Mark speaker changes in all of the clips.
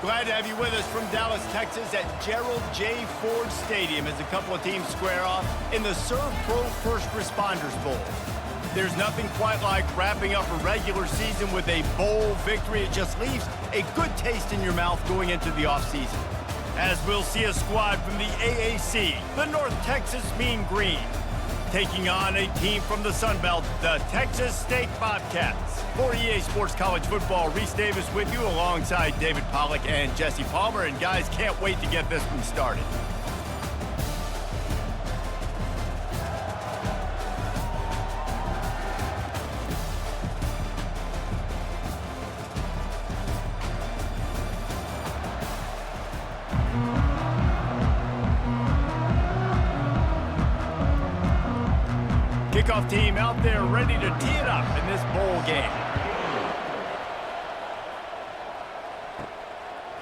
Speaker 1: Glad to have you with us from Dallas, Texas at Gerald J. Ford Stadium as a couple of teams square off in the SERVPRO First Responders Bowl. There's nothing quite like wrapping up a regular season with a bowl victory. It just leaves a good taste in your mouth going into the offseason. As we'll see a squad from the AAC, the North Texas Mean Green, taking on a team from the Sun Belt, the Texas State Bobcats. For EA Sports College Football, Reese Davis with you alongside David Pollack and Jesse Palmer. And guys, can't wait to get this one started. Kickoff team out there ready to tee it up in this bowl game.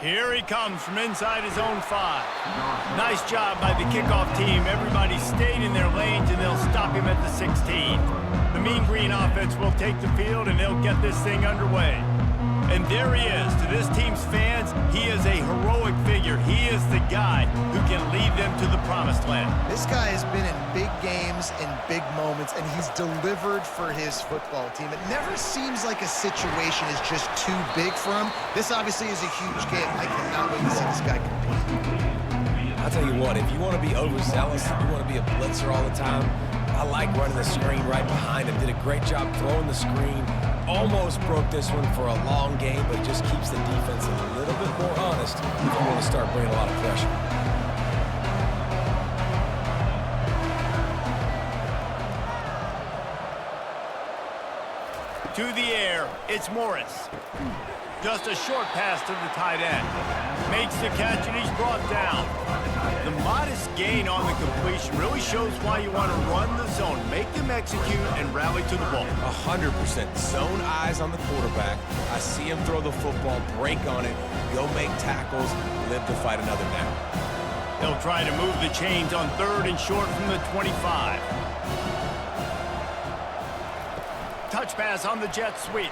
Speaker 1: Here he comes from inside his own 5. Nice job by the kickoff team. Everybody stayed in their lanes, and they'll stop him at the 16. The Mean Green offense will take the field, and they'll get this thing underway. And there he is. To this team's fans, he is a heroic figure. He is the guy who can lead them to the promised land.
Speaker 2: This guy has been in big games and big moments, and he's delivered for his football team. It never seems like a situation is just too big for him. This obviously is a huge game. I cannot wait to see this guy compete.
Speaker 3: I'll tell you what, if you want to be overzealous, if you want to be a blitzer all the time, I like running the screen right behind him. Did a great job throwing the screen. Almost broke this one for a long game, but just keeps the defense a little bit more honest if you want to start bringing a lot of pressure.
Speaker 1: To the air, it's Morris. Just a short pass to the tight end. Makes the catch, and he's brought down. The modest gain on the completion really shows why you want to run the zone, make them execute, and rally to the ball.
Speaker 3: 100% zone eyes on the quarterback. I see him throw the football, break on it, go make tackles, live to fight another down.
Speaker 1: They'll try to move the chains on 3rd and short from the 25. Touch pass on the jet sweep.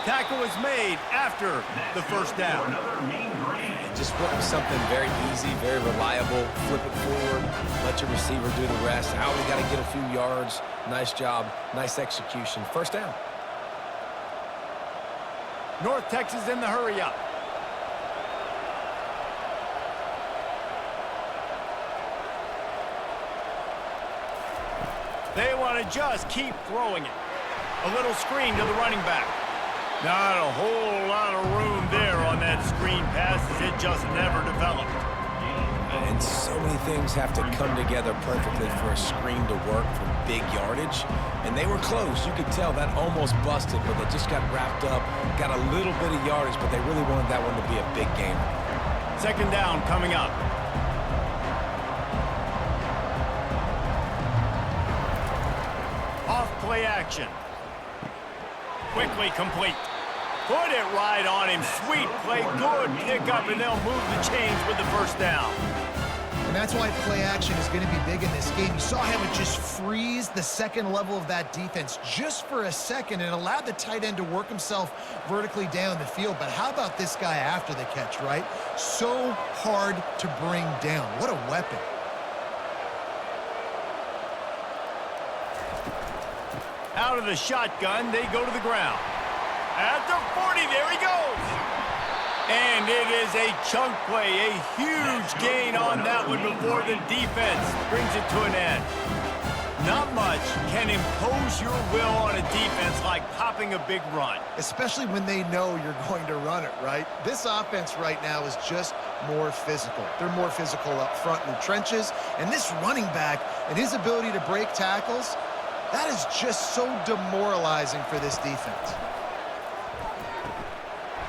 Speaker 1: Tackle is made after the first down.
Speaker 3: Just went with something very easy, very reliable. Flip it forward, let your receiver do the rest. Now we got to get a few yards. Nice job, nice execution. First down.
Speaker 1: North Texas in the hurry up. They want to just keep throwing it. A little screen to the running back. Not a whole lot of room there on that screen pass, as it just never developed.
Speaker 3: And so many things have to come together perfectly for a screen to work for big yardage. And they were close. You could tell that almost busted, but they just got wrapped up, got a little bit of yardage, but they really wanted that one to be a big game.
Speaker 1: Second down coming up. Off play action. Quickly complete. Put it right on him. Sweet play, good pickup, and they'll move the chains with the first down.
Speaker 2: And that's why play action is going to be big in this game. You saw him just freeze the second level of that defense just for a second and allowed the tight end to work himself vertically down the field. But how about this guy after the catch, right? So hard to bring down. What a weapon.
Speaker 1: Out of the shotgun, they go to the ground. At the 40, there he goes. And it is a chunk play, a huge gain on that one before the defense brings it to an end. Not much can impose your will on a defense like popping a big run.
Speaker 2: Especially when they know you're going to run it, right? This offense right now is just more physical. They're more physical up front in the trenches. And this running back and his ability to break tackles, that is just so demoralizing for this defense.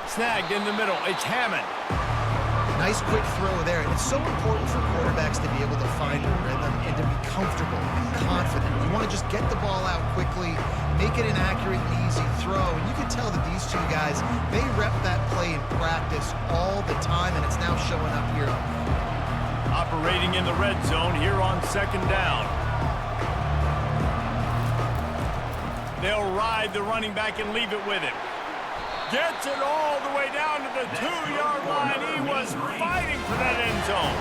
Speaker 1: Snagged in the middle. It's Hammond.
Speaker 2: Nice quick throw there. And it's so important for quarterbacks to be able to find a rhythm and to be comfortable and confident. You want to just get the ball out quickly, make it an accurate and easy throw. And you can tell that these two guys, they rep that play in practice all the time, and it's now showing up here.
Speaker 1: Operating in the red zone here on second down. They'll ride the running back and leave it with him. Gets it all the way down to the 2-yard line. He was fighting for that end zone.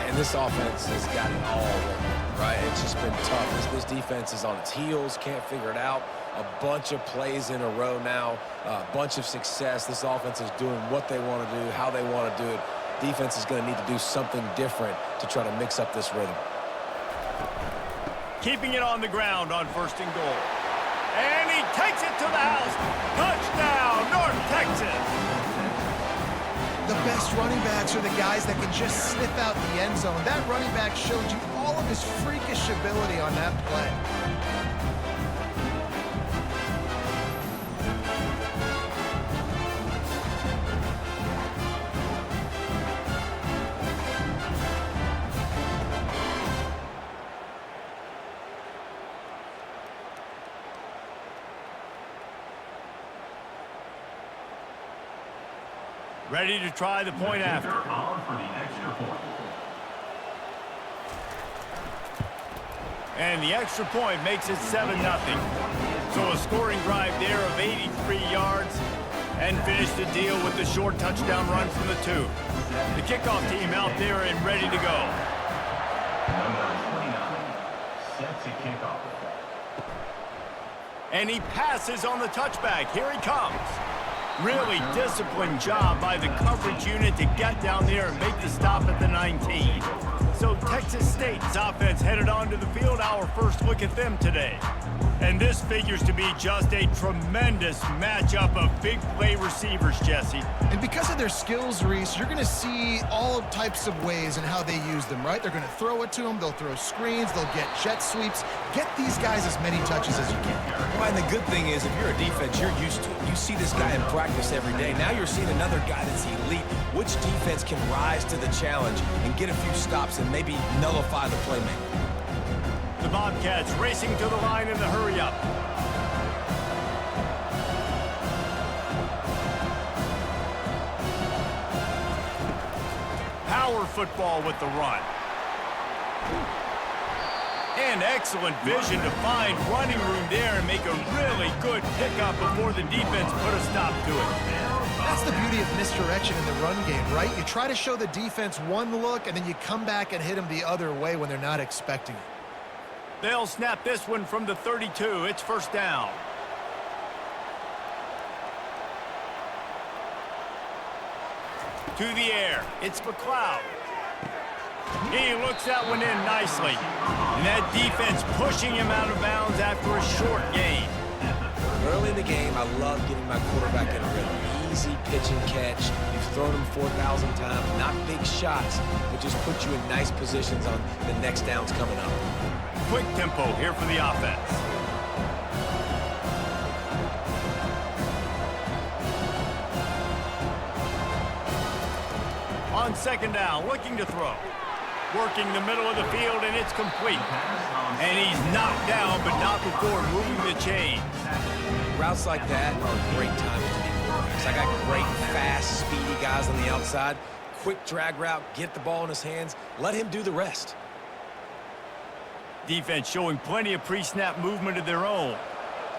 Speaker 3: And this offense has got it all right. It's just been tough. This defense is on its heels, can't figure it out. A bunch of plays in a row now, a bunch of success. This offense is doing what they want to do, how they want to do it. Defense is going to need to do something different to try to mix up this rhythm.
Speaker 1: Keeping it on the ground on 1st and goal. And he takes it to the house. Touchdown, North Texas.
Speaker 2: The best running backs are the guys that can just sniff out the end zone. That running back showed you all of his freakish ability on that play.
Speaker 1: Ready to try the point after. And the extra point makes it 7-0. So a scoring drive there of 83 yards and finish the deal with the short touchdown run from the 2. The kickoff team out there and ready to go.
Speaker 4: Number 29, set to kickoff.
Speaker 1: And he passes on the touchback. Here he comes. Really disciplined job by the coverage unit to get down there and make the stop at the 19. So Texas State's offense headed onto the field. Our first look at them today. And this figures to be just a tremendous matchup of big play receivers, Jesse.
Speaker 2: And because of their skills, Reese, you're going to see all types of ways in how they use them, right? They're going to throw it to them. They'll throw screens. They'll get jet sweeps. Get these guys as many touches as you can.
Speaker 3: Well, and the good thing is, if you're a defense, you're used to it. You see this guy in practice every day. Now you're seeing another guy that's elite. Which defense can rise to the challenge and get a few stops and maybe nullify the playmaker?
Speaker 1: The Bobcats racing to the line in the hurry-up. Power football with the run. And excellent vision to find running room there and make a really good pickup before the defense put a stop to it.
Speaker 2: That's the beauty of misdirection in the run game, right? You try to show the defense one look, and then you come back and hit them the other way when they're not expecting it.
Speaker 1: They'll snap this one from the 32. It's 1st down. To the air. It's McLeod. He looks that one in nicely. And that defense pushing him out of bounds after a short gain.
Speaker 3: Early in the game, I love getting my quarterback in a rhythm. Easy pitch and catch. You've thrown them 4,000 times. Not big shots, but just put you in nice positions on the next downs coming up.
Speaker 1: Quick tempo here for the offense. On 2nd down, looking to throw. Working the middle of the field, and it's complete. And he's knocked down, but not before moving the chains.
Speaker 3: Routes like that are great times to be quarterbacks. I got great, fast, speedy guys on the outside. Quick drag route, get the ball in his hands, let him do the rest.
Speaker 1: Defense showing plenty of pre-snap movement of their own.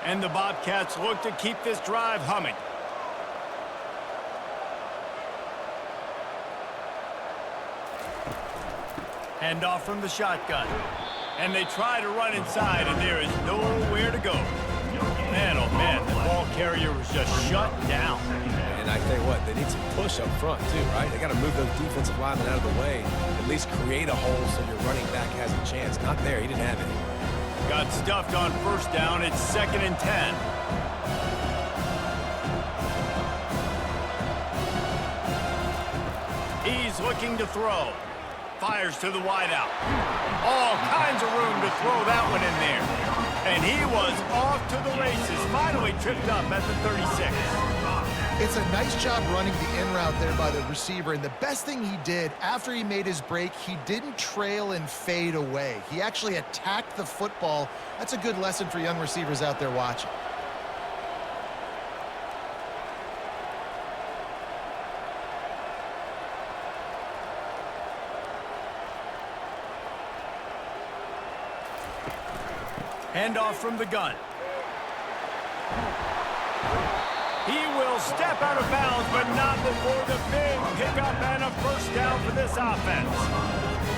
Speaker 1: And the Bobcats look to keep this drive humming. Hand off from the shotgun. And they try to run inside, and there is nowhere to go. Man, oh man, the ball carrier was just shut down.
Speaker 3: And I tell you what, they need some push up front too, right? They got to move those defensive linemen out of the way, at least create a hole so your running back has a chance. Not there, he didn't have it.
Speaker 1: Got stuffed on 1st down. It's 2nd and 10. He's looking to throw. Fires to the wideout. All kinds of room to throw that one in there. And he was off to the races. Finally tripped up at the 36.
Speaker 2: It's a nice job running the in route there by the receiver. And the best thing he did after he made his break, he didn't trail and fade away. He actually attacked the football. That's a good lesson for young receivers out there watching.
Speaker 1: Handoff from the gun. He will step out of bounds, but not before the big pickup and a first down for this offense.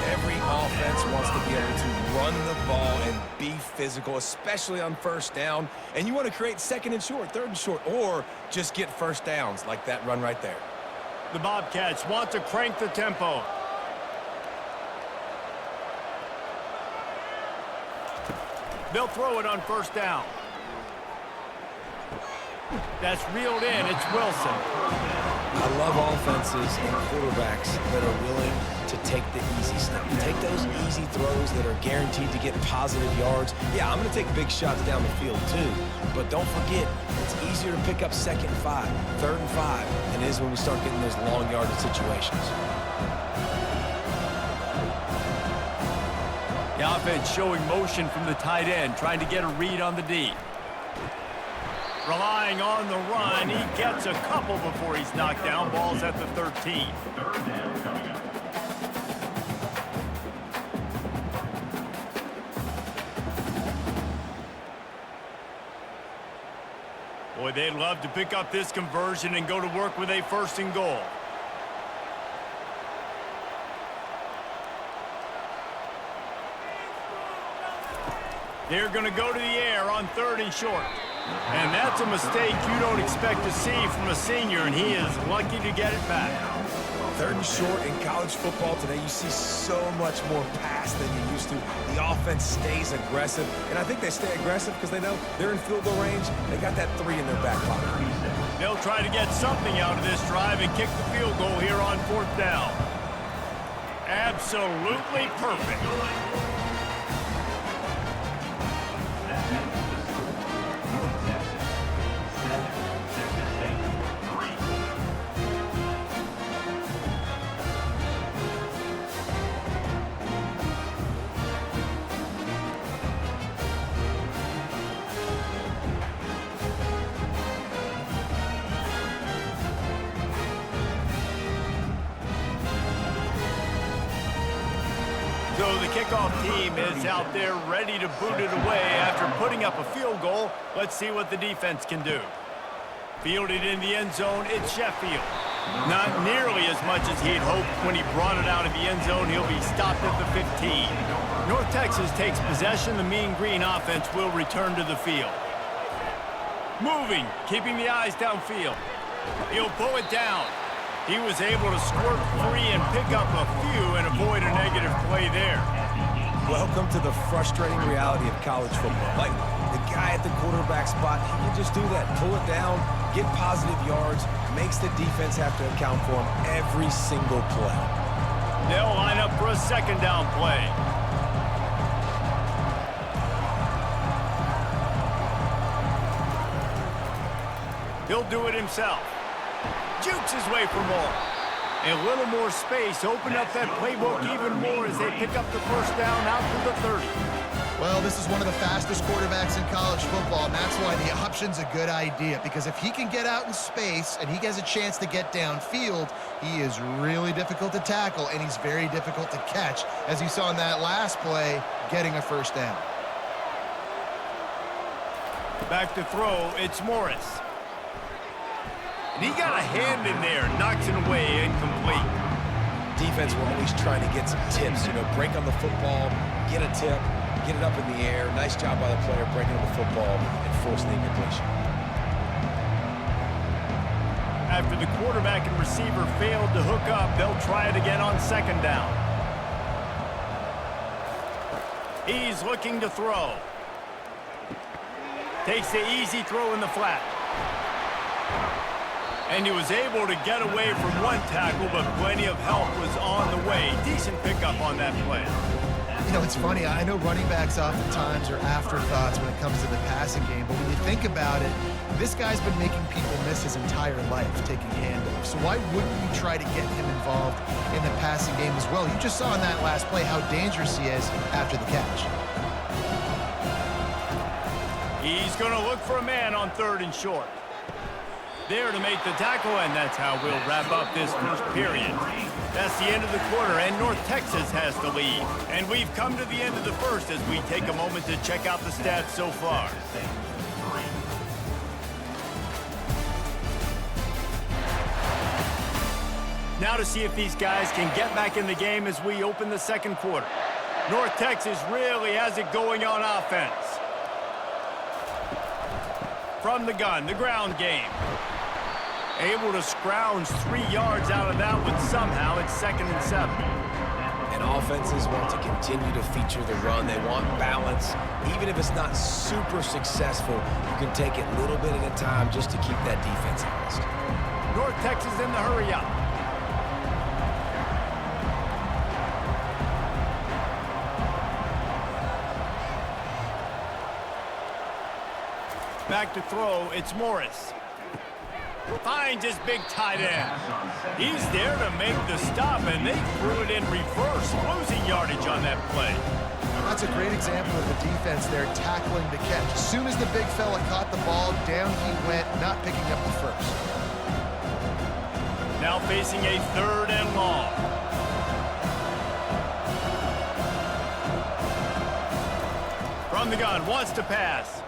Speaker 3: Every offense wants to be able to run the ball and be physical, especially on first down. And you want to create second and short, third and short, or just get first downs like that run right there.
Speaker 1: The Bobcats want to crank the tempo. They'll throw it on first down. That's reeled in. It's Wilson.
Speaker 3: I love offenses and quarterbacks that are willing to take the easy stuff. Take those easy throws that are guaranteed to get positive yards. Yeah, I'm going to take big shots down the field too. But don't forget, it's easier to pick up second and 5, third and 5 than it is when we start getting those long yardage situations.
Speaker 1: The offense showing motion from the tight end, trying to get a read on the D. Relying on the run, he gets a couple before he's knocked down. Ball's at the 13.
Speaker 4: Third down coming up.
Speaker 1: Boy, they'd love to pick up this conversion and go to work with a first and goal. They're going to go to the air on third and short. And that's a mistake you don't expect to see from a senior, and he is lucky to get it back.
Speaker 3: Third and short in college football today, you see so much more pass than you used to. The offense stays aggressive, and I think they stay aggressive because they know they're in field goal range. They got that 3 in their back pocket.
Speaker 1: They'll try to get something out of this drive and kick the field goal here on fourth down. Absolutely perfect. So the kickoff team is out there ready to boot it away after putting up a field goal. Let's see what the defense can do. Fielded in the end zone, it's Sheffield. Not nearly as much as he'd hoped when he brought it out of the end zone. He'll be stopped at the 15. North Texas takes possession. The Mean Green offense will return to the field. Moving, keeping the eyes downfield. He'll pull it down. He was able to squirt free and pick up a few and avoid a negative play there.
Speaker 3: Welcome to the frustrating reality of college football. Like, the guy at the quarterback spot, he can just do that. Pull it down, get positive yards, makes the defense have to account for him every single play.
Speaker 1: They'll line up for a second down play. He'll do it himself. Jukes his way for more. A little more space. Open up that playbook even more as they pick up the first down out to the 30.
Speaker 2: Well, this is one of the fastest quarterbacks in college football, and that's why the option's a good idea, because if he can get out in space and he has a chance to get downfield, he is really difficult to tackle, and he's very difficult to catch, as you saw in that last play, getting a first down.
Speaker 1: Back to throw, it's Morris. And he got a hand in there, knocks it away, incomplete.
Speaker 3: Defense, we're always trying to get some tips, you know, break on the football, get a tip, get it up in the air. Nice job by the player breaking on the football and forcing the incompletion.
Speaker 1: After the quarterback and receiver failed to hook up, they'll try it again on second down. He's looking to throw. Takes the easy throw in the flat. And he was able to get away from one tackle, but plenty of help was on the way. Decent pickup on that play.
Speaker 2: You know, it's funny. I know running backs oftentimes are afterthoughts when it comes to the passing game, but when you think about it, this guy's been making people miss his entire life taking handoffs. So why wouldn't you try to get him involved in the passing game as well? You just saw in that last play how dangerous he is after the catch.
Speaker 1: He's going to look for a man on third and short. There to make the tackle, and that's how we'll wrap up this first period. That's the end of the quarter, and North Texas has the lead. And we've come to the end of the first as we take a moment to check out the stats so far. Now to see if these guys can get back in the game as we open the second quarter. North Texas really has it going on offense. From the gun, the ground game. Able to scrounge 3 yards out of that one somehow. It's 2nd and 7.
Speaker 3: And offenses want to continue to feature the run. They want balance. Even if it's not super successful, you can take it little bit at a time just to keep that defense honest.
Speaker 1: North Texas in the hurry up. Back to throw, it's Morris. Finds his big tight end. He's there to make the stop, and they threw it in reverse, losing yardage on that play.
Speaker 2: That's a great example of the defense there tackling the catch. As soon as the big fella caught the ball, down he went, not picking up the first.
Speaker 1: Now facing a 3rd and long. From the gun, wants to pass.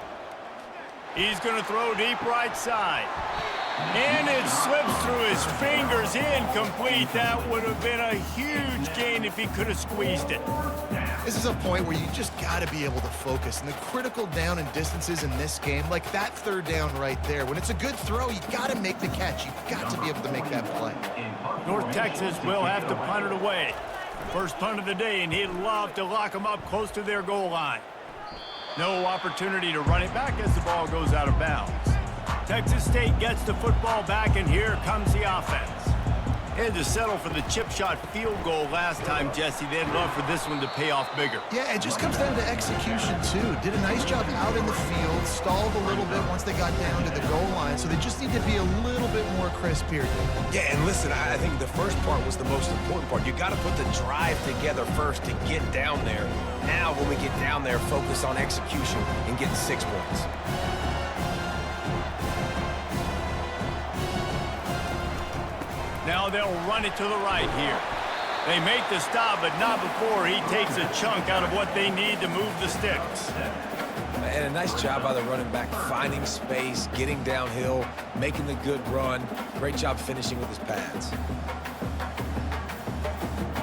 Speaker 1: He's going to throw deep right side. And it slips through his fingers, incomplete. That would have been a huge gain if he could have squeezed it.
Speaker 2: This is a point where you just got to be able to focus. And the critical down and distances in this game, like that 3rd down right there, when it's a good throw, you got to make the catch. You've got to be able to make that play.
Speaker 1: North Texas will have to punt it away. First punt of the day, and he'd love to lock them up close to their goal line. No opportunity to run it back as the ball goes out of bounds. Texas State gets the football back, and here comes the offense. Had to settle for the chip shot field goal last time, Jesse. They'd love for this one to pay off bigger.
Speaker 2: Yeah, it just comes down to execution, too. Did a nice job out in the field, stalled a little bit once they got down to the goal line, so they just need to be a little bit more crisp here.
Speaker 3: Yeah, and listen, I think the first part was the most important part. You got to put the drive together first to get down there. Now, when we get down there, focus on execution and getting 6 points.
Speaker 1: Now they'll run it to the right here. They make the stop, but not before he takes a chunk out of what they need to move the sticks.
Speaker 3: And a nice job by the running back, finding space, getting downhill, making the good run. Great job finishing with his pads.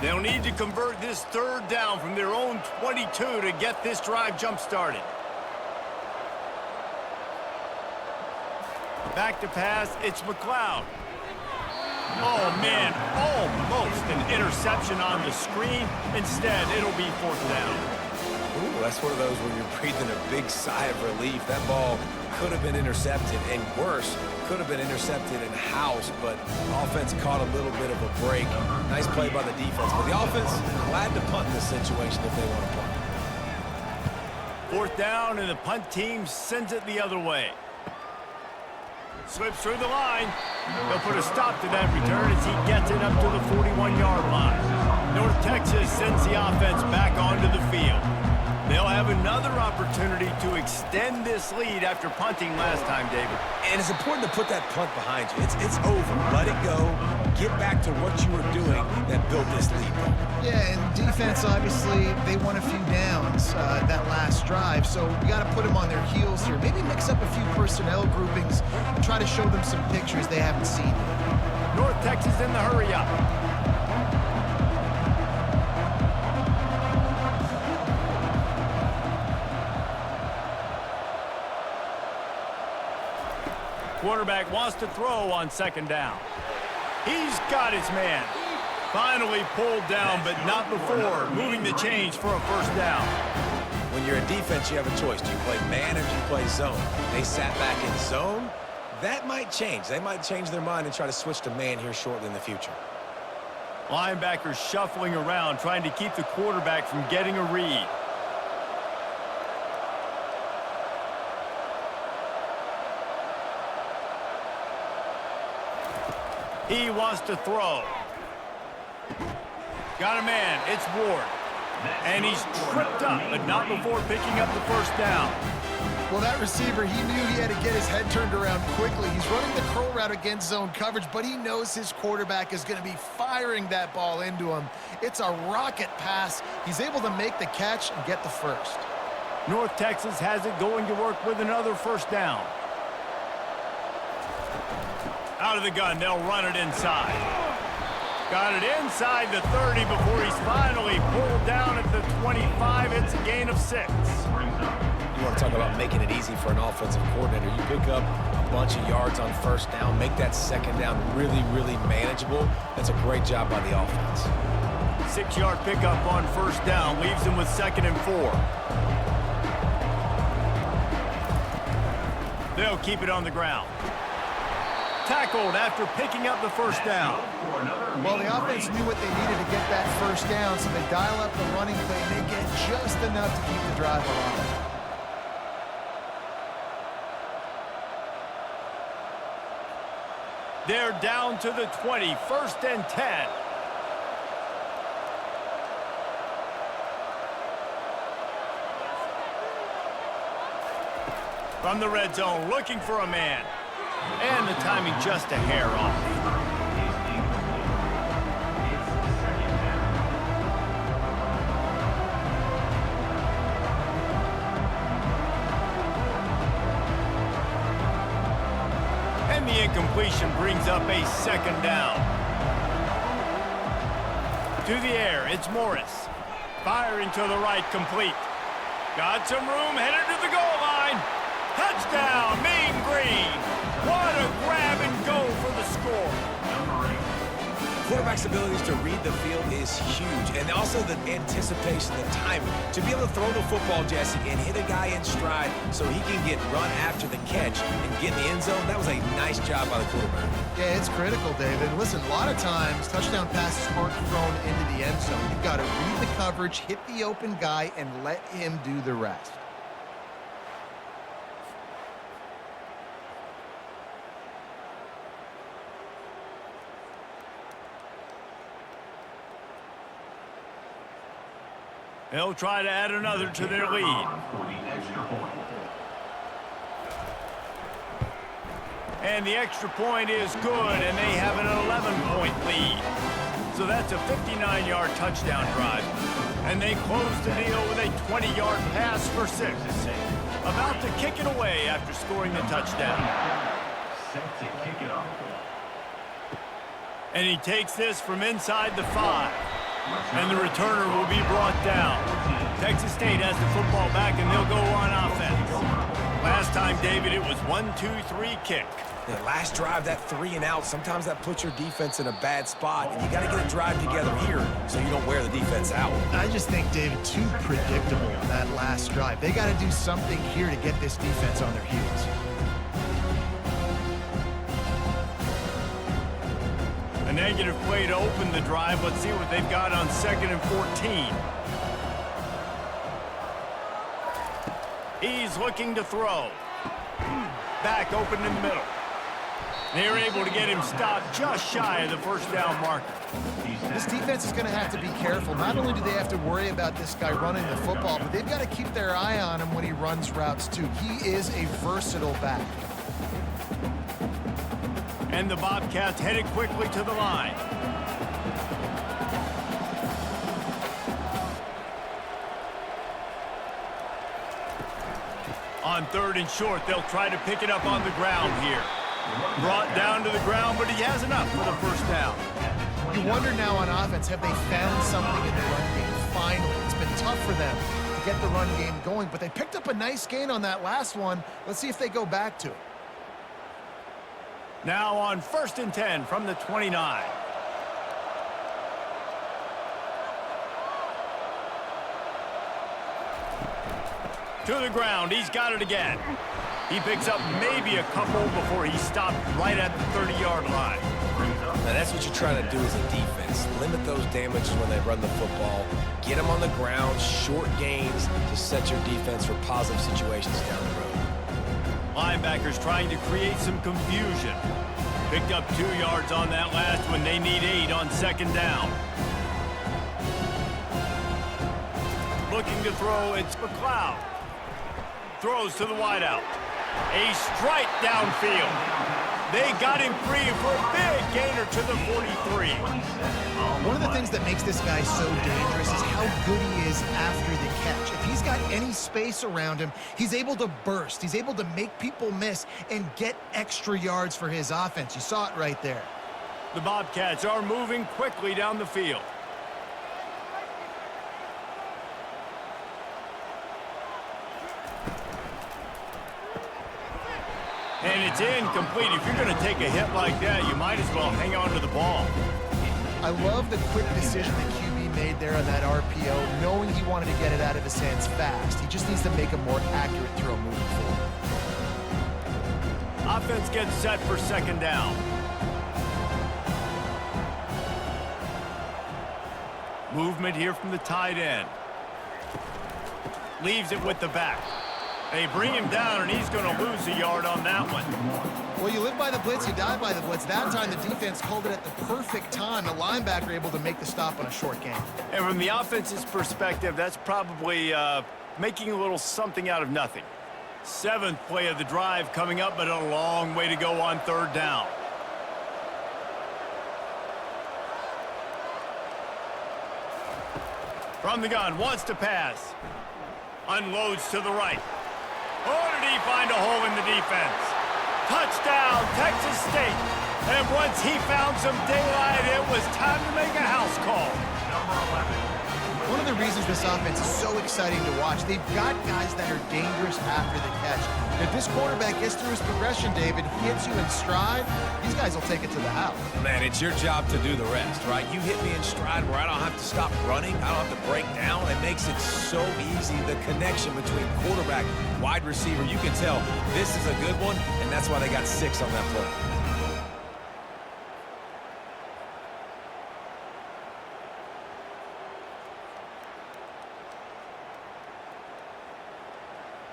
Speaker 1: They'll need to convert this 3rd down from their own 22 to get this drive jump-started. Back to pass, it's McLeod. Oh, man, almost an interception on the screen. Instead, it'll be 4th down.
Speaker 3: Ooh, that's one of those where you're breathing a big sigh of relief. That ball could have been intercepted, and worse, could have been intercepted in house, but offense caught a little bit of a break. Nice play by the defense, but the offense glad to punt in this situation if they want to punt.
Speaker 1: 4th down, and the punt team sends it the other way. Slips through the line. They'll put a stop to that return as he gets it up to the 41-yard line. North Texas sends the offense back onto the field. They'll have another opportunity to extend this lead after punting last time, David.
Speaker 3: And it's important to put that punt behind you. It's over. Let it go. Get back to what you were doing that built this lead.
Speaker 2: Yeah, and defense, obviously, they won a few downs that last drive, so you got to put them on their heels here. Maybe mix up a few personnel groupings and try to show them some pictures they haven't seen yet.
Speaker 1: North Texas in the hurry-up. Quarterback wants to throw on 2nd down. He's got his man. Finally pulled down, but not before moving the chains for a 1st down.
Speaker 3: When you're in defense, you have a choice. Do you play man or do you play zone? They sat back in zone. That might change. They might change their mind and try to switch to man here shortly in the future.
Speaker 1: Linebackers shuffling around, trying to keep the quarterback from getting a read. He wants to throw. Got a man. It's Ward. And he's tripped up, but not before picking up the 1st down.
Speaker 2: Well, that receiver, he knew he had to get his head turned around quickly. He's running the curl route against zone coverage, but he knows his quarterback is going to be firing that ball into him. It's a rocket pass. He's able to make the catch and get the 1st.
Speaker 1: North Texas has it going to work with another 1st down. Out of the gun, they'll run it inside. Got it inside the 30 before he's finally pulled down at the 25. It's a gain of 6.
Speaker 3: You want to talk about making it easy for an offensive coordinator. You pick up a bunch of yards on first down, make that second down really, really manageable. That's a great job by the offense.
Speaker 1: 6-yard pickup on first down leaves him with 2nd and 4. They'll keep it on the ground. Tackled after picking up the first down.
Speaker 2: Well, the offense knew what they needed to get that first down, so they dial up the running play. They get just enough to keep the drive alive.
Speaker 1: They're down to the 20, 1st and 10. From the red zone, looking for a man. And the timing just a hair off. And the incompletion brings up a 2nd down. To the air, it's Morris. Firing to the right, complete. Got some room, headed to the goal line. Touchdown, Mean Green. What a grab and go for the score.
Speaker 3: Quarterback's abilities to read the field is huge, and also the anticipation, the timing. To be able to throw the football, Jesse, and hit a guy in stride so he can get run after the catch and get in the end zone, that was a nice job by the quarterback.
Speaker 2: Yeah, it's critical, David. Listen, a lot of times, touchdown passes aren't thrown into the end zone. You've got to read the coverage, hit the open guy, and let him do the rest.
Speaker 1: They'll try to add another to their lead. And the extra point is good, and they have an 11-point lead. So that's a 59-yard touchdown drive. And they close the deal with a 20-yard pass for 6. About to kick it away after scoring the touchdown.
Speaker 4: Set to kick it off.
Speaker 1: And he takes this from inside the 5. And the returner will be brought down. Texas State has the football back, and they'll go on offense. Last time, David, it was 1-2-3 kick.
Speaker 3: The last drive, that 3 and out, sometimes that puts your defense in a bad spot, and you got to get a drive together here so you don't wear the defense out.
Speaker 2: I just think, David, too predictable on that last drive. They got to do something here to get this defense on their heels.
Speaker 1: A negative play to open the drive. Let's see what they've got on 2nd and 14. He's looking to throw. Back open in the middle. They're able to get him stopped just shy of the first down marker.
Speaker 2: This defense is going to have to be careful. Not only do they have to worry about this guy running the football, but they've got to keep their eye on him when he runs routes too. He is a versatile back.
Speaker 1: And the Bobcats headed quickly to the line. On 3rd and short, they'll try to pick it up on the ground here. Brought down to the ground, but he has enough for the first down.
Speaker 2: You wonder now on offense, have they found something in the run game? Finally, it's been tough for them to get the run game going, but they picked up a nice gain on that last one. Let's see if they go back to it.
Speaker 1: Now on 1st and 10 from the 29. To the ground, he's got it again. He picks up maybe a couple before he stopped right at the 30-yard line.
Speaker 3: Now that's what you're trying to do as a defense. Limit those damages when they run the football. Get them on the ground, short gains to set your defense for positive situations down the road.
Speaker 1: Linebackers trying to create some confusion. Picked up 2 yards on that last one. They need 8 on 2nd down. Looking to throw, it's McLeod. Throws to the wideout. A strike downfield. They got him free for a big gainer to the 43.
Speaker 2: One of the things that makes this guy so dangerous is how good he is after the catch. If he's got any space around him, he's able to burst. He's able to make people miss and get extra yards for his offense. You saw it right there.
Speaker 1: The Bobcats are moving quickly down the field. And it's incomplete. If you're going to take a hit like that, you might as well hang on to the ball.
Speaker 2: I love the quick decision the QB made there on that RPO, knowing he wanted to get it out of his hands fast. He just needs to make a more accurate throw moving forward.
Speaker 1: Offense gets set for second down. Movement here from the tight end. Leaves it with the back. They bring him down, and he's going to lose a yard on that one.
Speaker 2: Well, you live by the blitz, you die by the blitz. That time, the defense called it at the perfect time. The linebacker able to make the stop on a short gain.
Speaker 1: And from the offense's perspective, that's probably making a little something out of nothing. 7th play of the drive coming up, but a long way to go on third down. From the gun, wants to pass. Unloads to the right. Oh, did he find a hole in the defense? Touchdown, Texas State. And once he found some daylight, it was time to make a house call.
Speaker 2: One of the reasons this offense is so exciting to watch, they've got guys that are dangerous after the catch. If this quarterback gets through his progression, David, hits you in stride, these guys will take it to the house.
Speaker 3: Man, it's your job to do the rest, right? You hit me in stride where I don't have to stop running. I don't have to break down. It makes it so easy. The connection between quarterback, wide receiver, you can tell this is a good one, and that's why they got 6 on that play.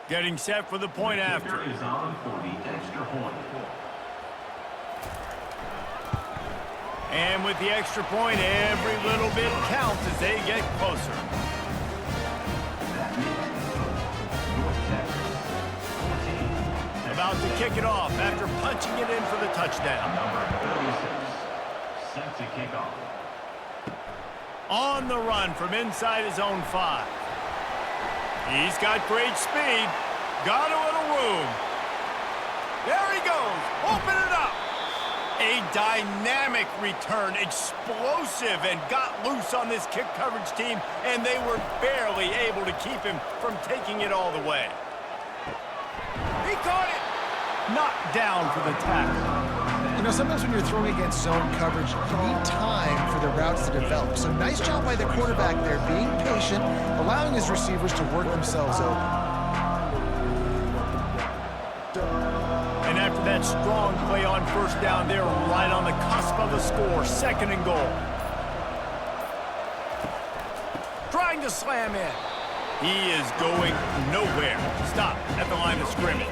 Speaker 1: Getting set for the point after.
Speaker 4: Is on for the extra point.
Speaker 1: And with the extra point, every little bit counts as they get closer.
Speaker 4: That is North Texas 14.
Speaker 1: About to kick it off after punching it in for the touchdown.
Speaker 4: Number 36, set to kick off.
Speaker 1: On the run from inside his own 5. He's got great speed. Got a little room. There he goes. Open it up. A dynamic return. Explosive, and got loose on this kick coverage team, and they were barely able to keep him from taking it all the way. He caught it. Knocked down for the tackle.
Speaker 2: You know, sometimes when you're throwing against zone coverage, you need time for the routes to develop. So nice job by the quarterback there, being patient, allowing his receivers to work themselves open.
Speaker 1: And after that strong play on first down, they're right on the cusp of a score. 2nd and goal. Trying to slam in. He is going nowhere. Stop at the line of scrimmage.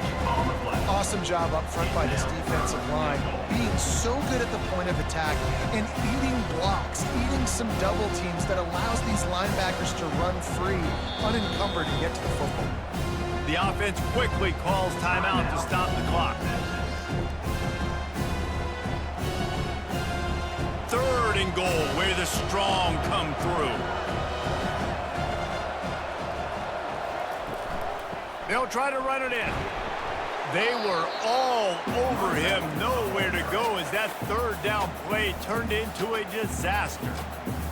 Speaker 2: Awesome job up front by this defensive line, being so good at the point of attack and eating blocks, eating some double teams that allows these linebackers to run free, unencumbered, and get to the football.
Speaker 1: The offense quickly calls timeout to stop the clock. 3rd and goal, where the strong come through. They'll try to run it in. They were all over him, nowhere to go as that 3rd down play turned into a disaster.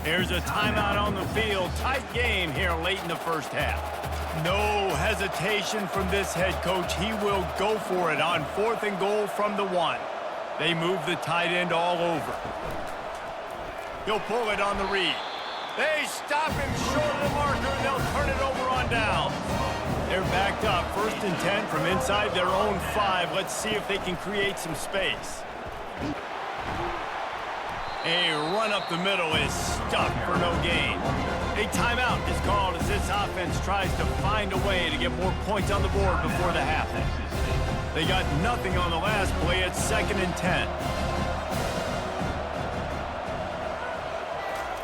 Speaker 1: There's a timeout on the field. Tight game here late in the first half. No hesitation from this head coach. He will go for it on 4th and goal from the 1. They move the tight end all over. He'll pull it on the read. They stop him short of the marker, and they'll turn it over on down. They're backed up, 1st and 10 from inside their own 5. Let's see if they can create some space. A run up the middle is stuck for no gain. A timeout is called as this offense tries to find a way to get more points on the board before the half. They got nothing on the last play. It's 2nd and 10.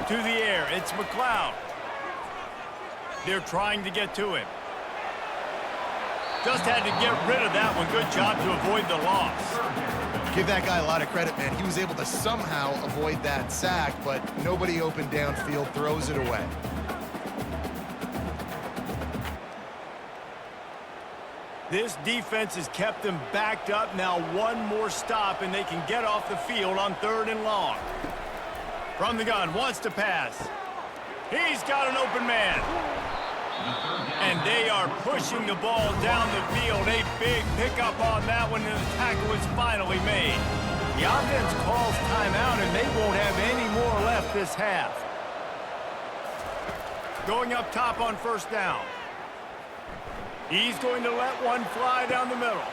Speaker 1: To the air, it's McLeod. They're trying to get to him. Just had to get rid of that one. Good job to avoid the loss.
Speaker 2: Give that guy a lot of credit, man. He was able to somehow avoid that sack, but nobody open downfield, throws it away.
Speaker 1: This defense has kept them backed up. Now one more stop, and they can get off the field on 3rd and long. From the gun, wants to pass. He's got an open man. And they are pushing the ball down the field. A big pickup on that one, and the tackle is finally made. The offense calls timeout, and they won't have any more left this half. Going up top on 1st down. He's going to let one fly down the middle.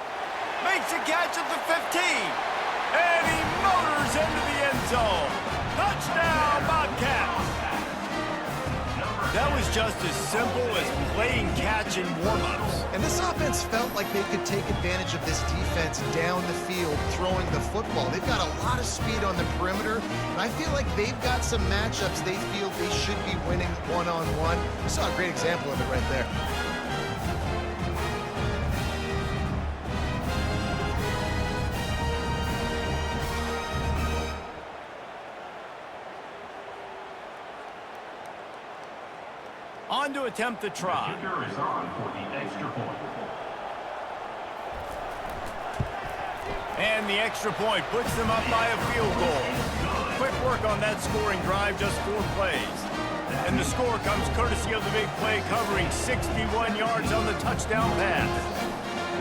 Speaker 1: Makes a catch at the 15. And he motors into the end zone. Touchdown, Bobcats. That was just as simple as playing catch in warm-ups.
Speaker 2: And this offense felt like they could take advantage of this defense down the field, throwing the football. They've got a lot of speed on the perimeter, and I feel like they've got some matchups they feel they should be winning one-on-one. We saw a great example of it right there.
Speaker 1: On to attempt the try.
Speaker 4: The kicker is on for the extra point.
Speaker 1: And the extra point puts them up by a field goal. Quick work on that scoring drive, just 4 plays. And the score comes courtesy of the big play, covering 61 yards on the touchdown pass.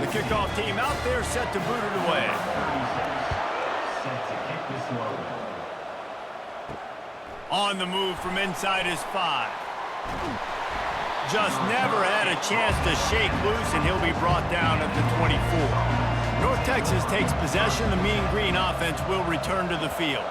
Speaker 1: The kickoff team out there set to boot it away.
Speaker 4: 36, set to kick this one.
Speaker 1: On the move from inside his 5. Just never had a chance to shake loose, and he'll be brought down at the 24. North Texas takes possession. The Mean Green offense will return to the field.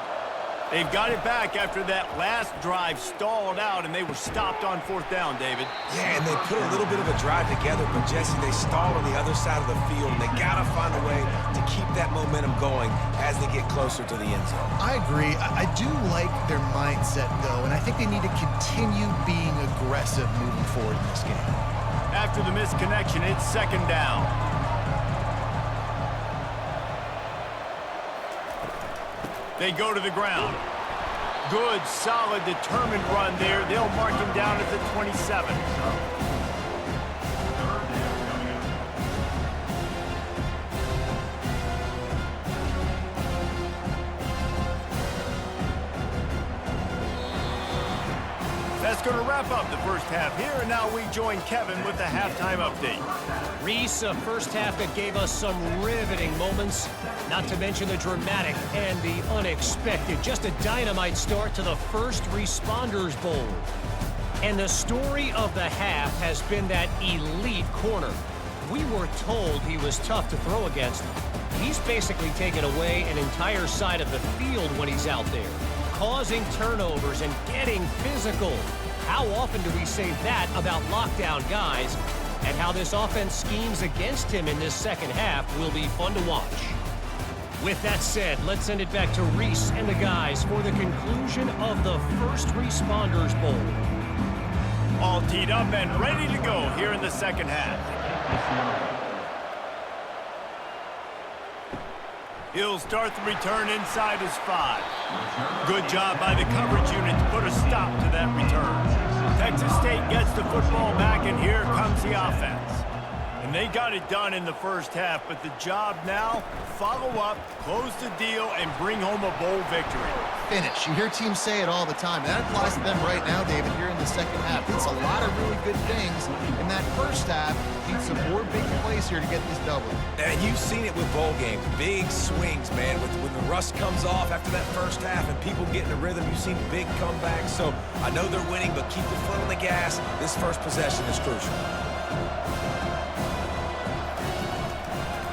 Speaker 1: They've got it back after that last drive stalled out, and they were stopped on 4th down, David.
Speaker 3: Yeah, and they put a little bit of a drive together, but Jesse, they stalled on the other side of the field, and they got to find a way to keep that momentum going as they get closer to the end zone.
Speaker 2: I agree. I do like their mindset, though, and I think they need to continue being aggressive moving forward in this game.
Speaker 1: After the missed connection, it's 2nd down. They go to the ground. Good, solid, determined run there. They'll mark him down at the 27. That's going to wrap up the first half here, and now we join Kevin with the halftime update.
Speaker 5: Reese, a first half that gave us some riveting moments, not to mention the dramatic and the unexpected. Just a dynamite start to the First Responders Bowl. And the story of the half has been that elite corner. We were told he was tough to throw against. He's basically taken away an entire side of the field when he's out there, causing turnovers and getting physical. How often do we say that about lockdown guys? And how this offense schemes against him in this second half will be fun to watch. With that said, let's send it back to Reese and the guys for the conclusion of the First Responders Bowl.
Speaker 1: All teed up and ready to go here in the second half. He'll start the return inside his 5. Good job by the coverage unit to put a stop to that return. Texas State gets the football back, and here comes the offense. And they got it done in the first half, but the job now, follow up, close the deal, and bring home a bowl victory.
Speaker 2: Finish. You hear teams say it all the time, and that applies to them right now, David, here in the second half. It's a lot of really good things in that first half. Need some more big plays here to get this double.
Speaker 3: And you've seen it with bowl games. Big swings, man. When the rust comes off after that first half and people get in the rhythm, you've seen big comebacks. So I know they're winning, but keep your foot on the gas. This first possession is crucial.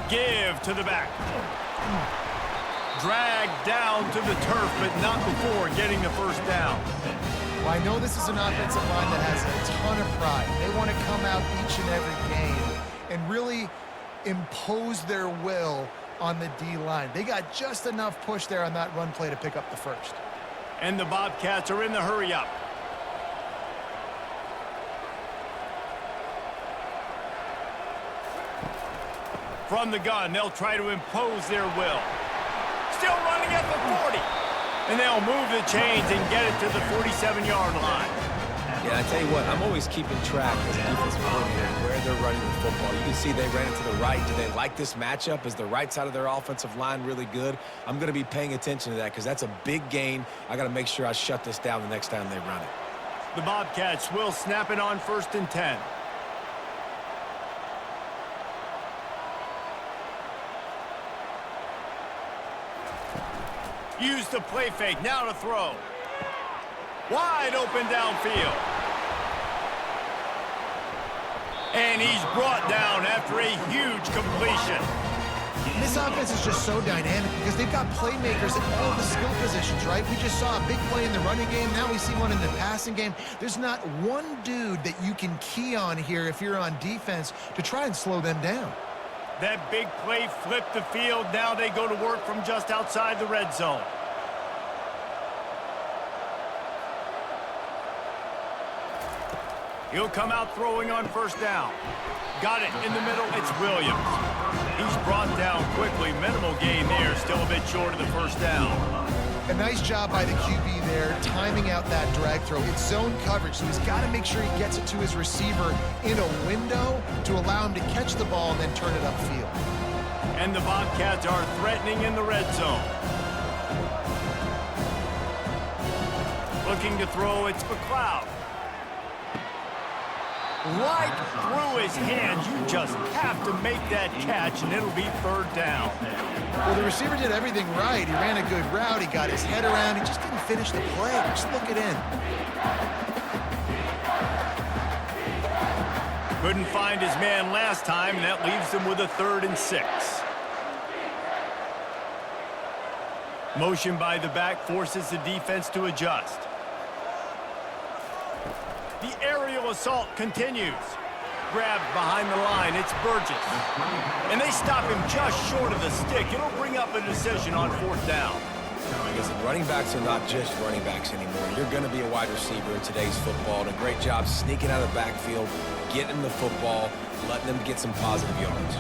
Speaker 1: Give to the back. Drag down to the turf, but not before getting the first down.
Speaker 2: Well, I know this is an offensive line that has a ton of pride. They want to come out each and every game and really impose their will on the D-line. They got just enough push there on that run play to pick up the first.
Speaker 1: And the Bobcats are in the hurry-up. From the gun, they'll try to impose their will. Still running at the 40. And they'll move the chains and get it to the 47-yard line.
Speaker 3: Yeah, I tell you what, I'm always keeping track as a defensive coordinator where they're running the football. You can see they ran it to the right. Do they like this matchup? Is the right side of their offensive line really good? I'm going to be paying attention to that because that's a big gain. I got to make sure I shut this down the next time they run it.
Speaker 1: The Bobcats will snap it on 1st and 10. Use the play fake, now to throw. Wide open downfield. And he's brought down after a huge completion.
Speaker 2: This offense is just so dynamic because they've got playmakers at all the skill positions, right? We just saw a big play in the running game. Now we see one in the passing game. There's not one dude that you can key on here if you're on defense to try and slow them down.
Speaker 1: That big play flipped the field. Now they go to work from just outside the red zone. He'll come out throwing on 1st down. Got it in the middle. It's Williams. He's brought down quickly. Minimal gain there. Still a bit short of the 1st down.
Speaker 2: A nice job by the QB there, timing out that drag throw. It's zone coverage, so he's got to make sure he gets it to his receiver in a window to allow him to catch the ball and then turn it upfield.
Speaker 1: And the Bobcats are threatening in the red zone. Looking to throw, it's McLeod. Right through his hands. You just have to make that catch, and it'll be 3rd down.
Speaker 2: Well, the receiver did everything right. He ran a good route. He got his head around. He just didn't finish the play. Just look it in.
Speaker 1: Couldn't find his man last time, and that leaves him with a 3rd and 6. Motion by the back forces the defense to adjust. The aerial assault continues. Grabbed behind the line, it's Burgess. And they stop him just short of the stick. It'll bring up a decision on 4th down.
Speaker 3: Listen, running backs are not just running backs anymore. You're going to be a wide receiver in today's football. And a great job sneaking out of the backfield, getting the football, letting them get some positive yards.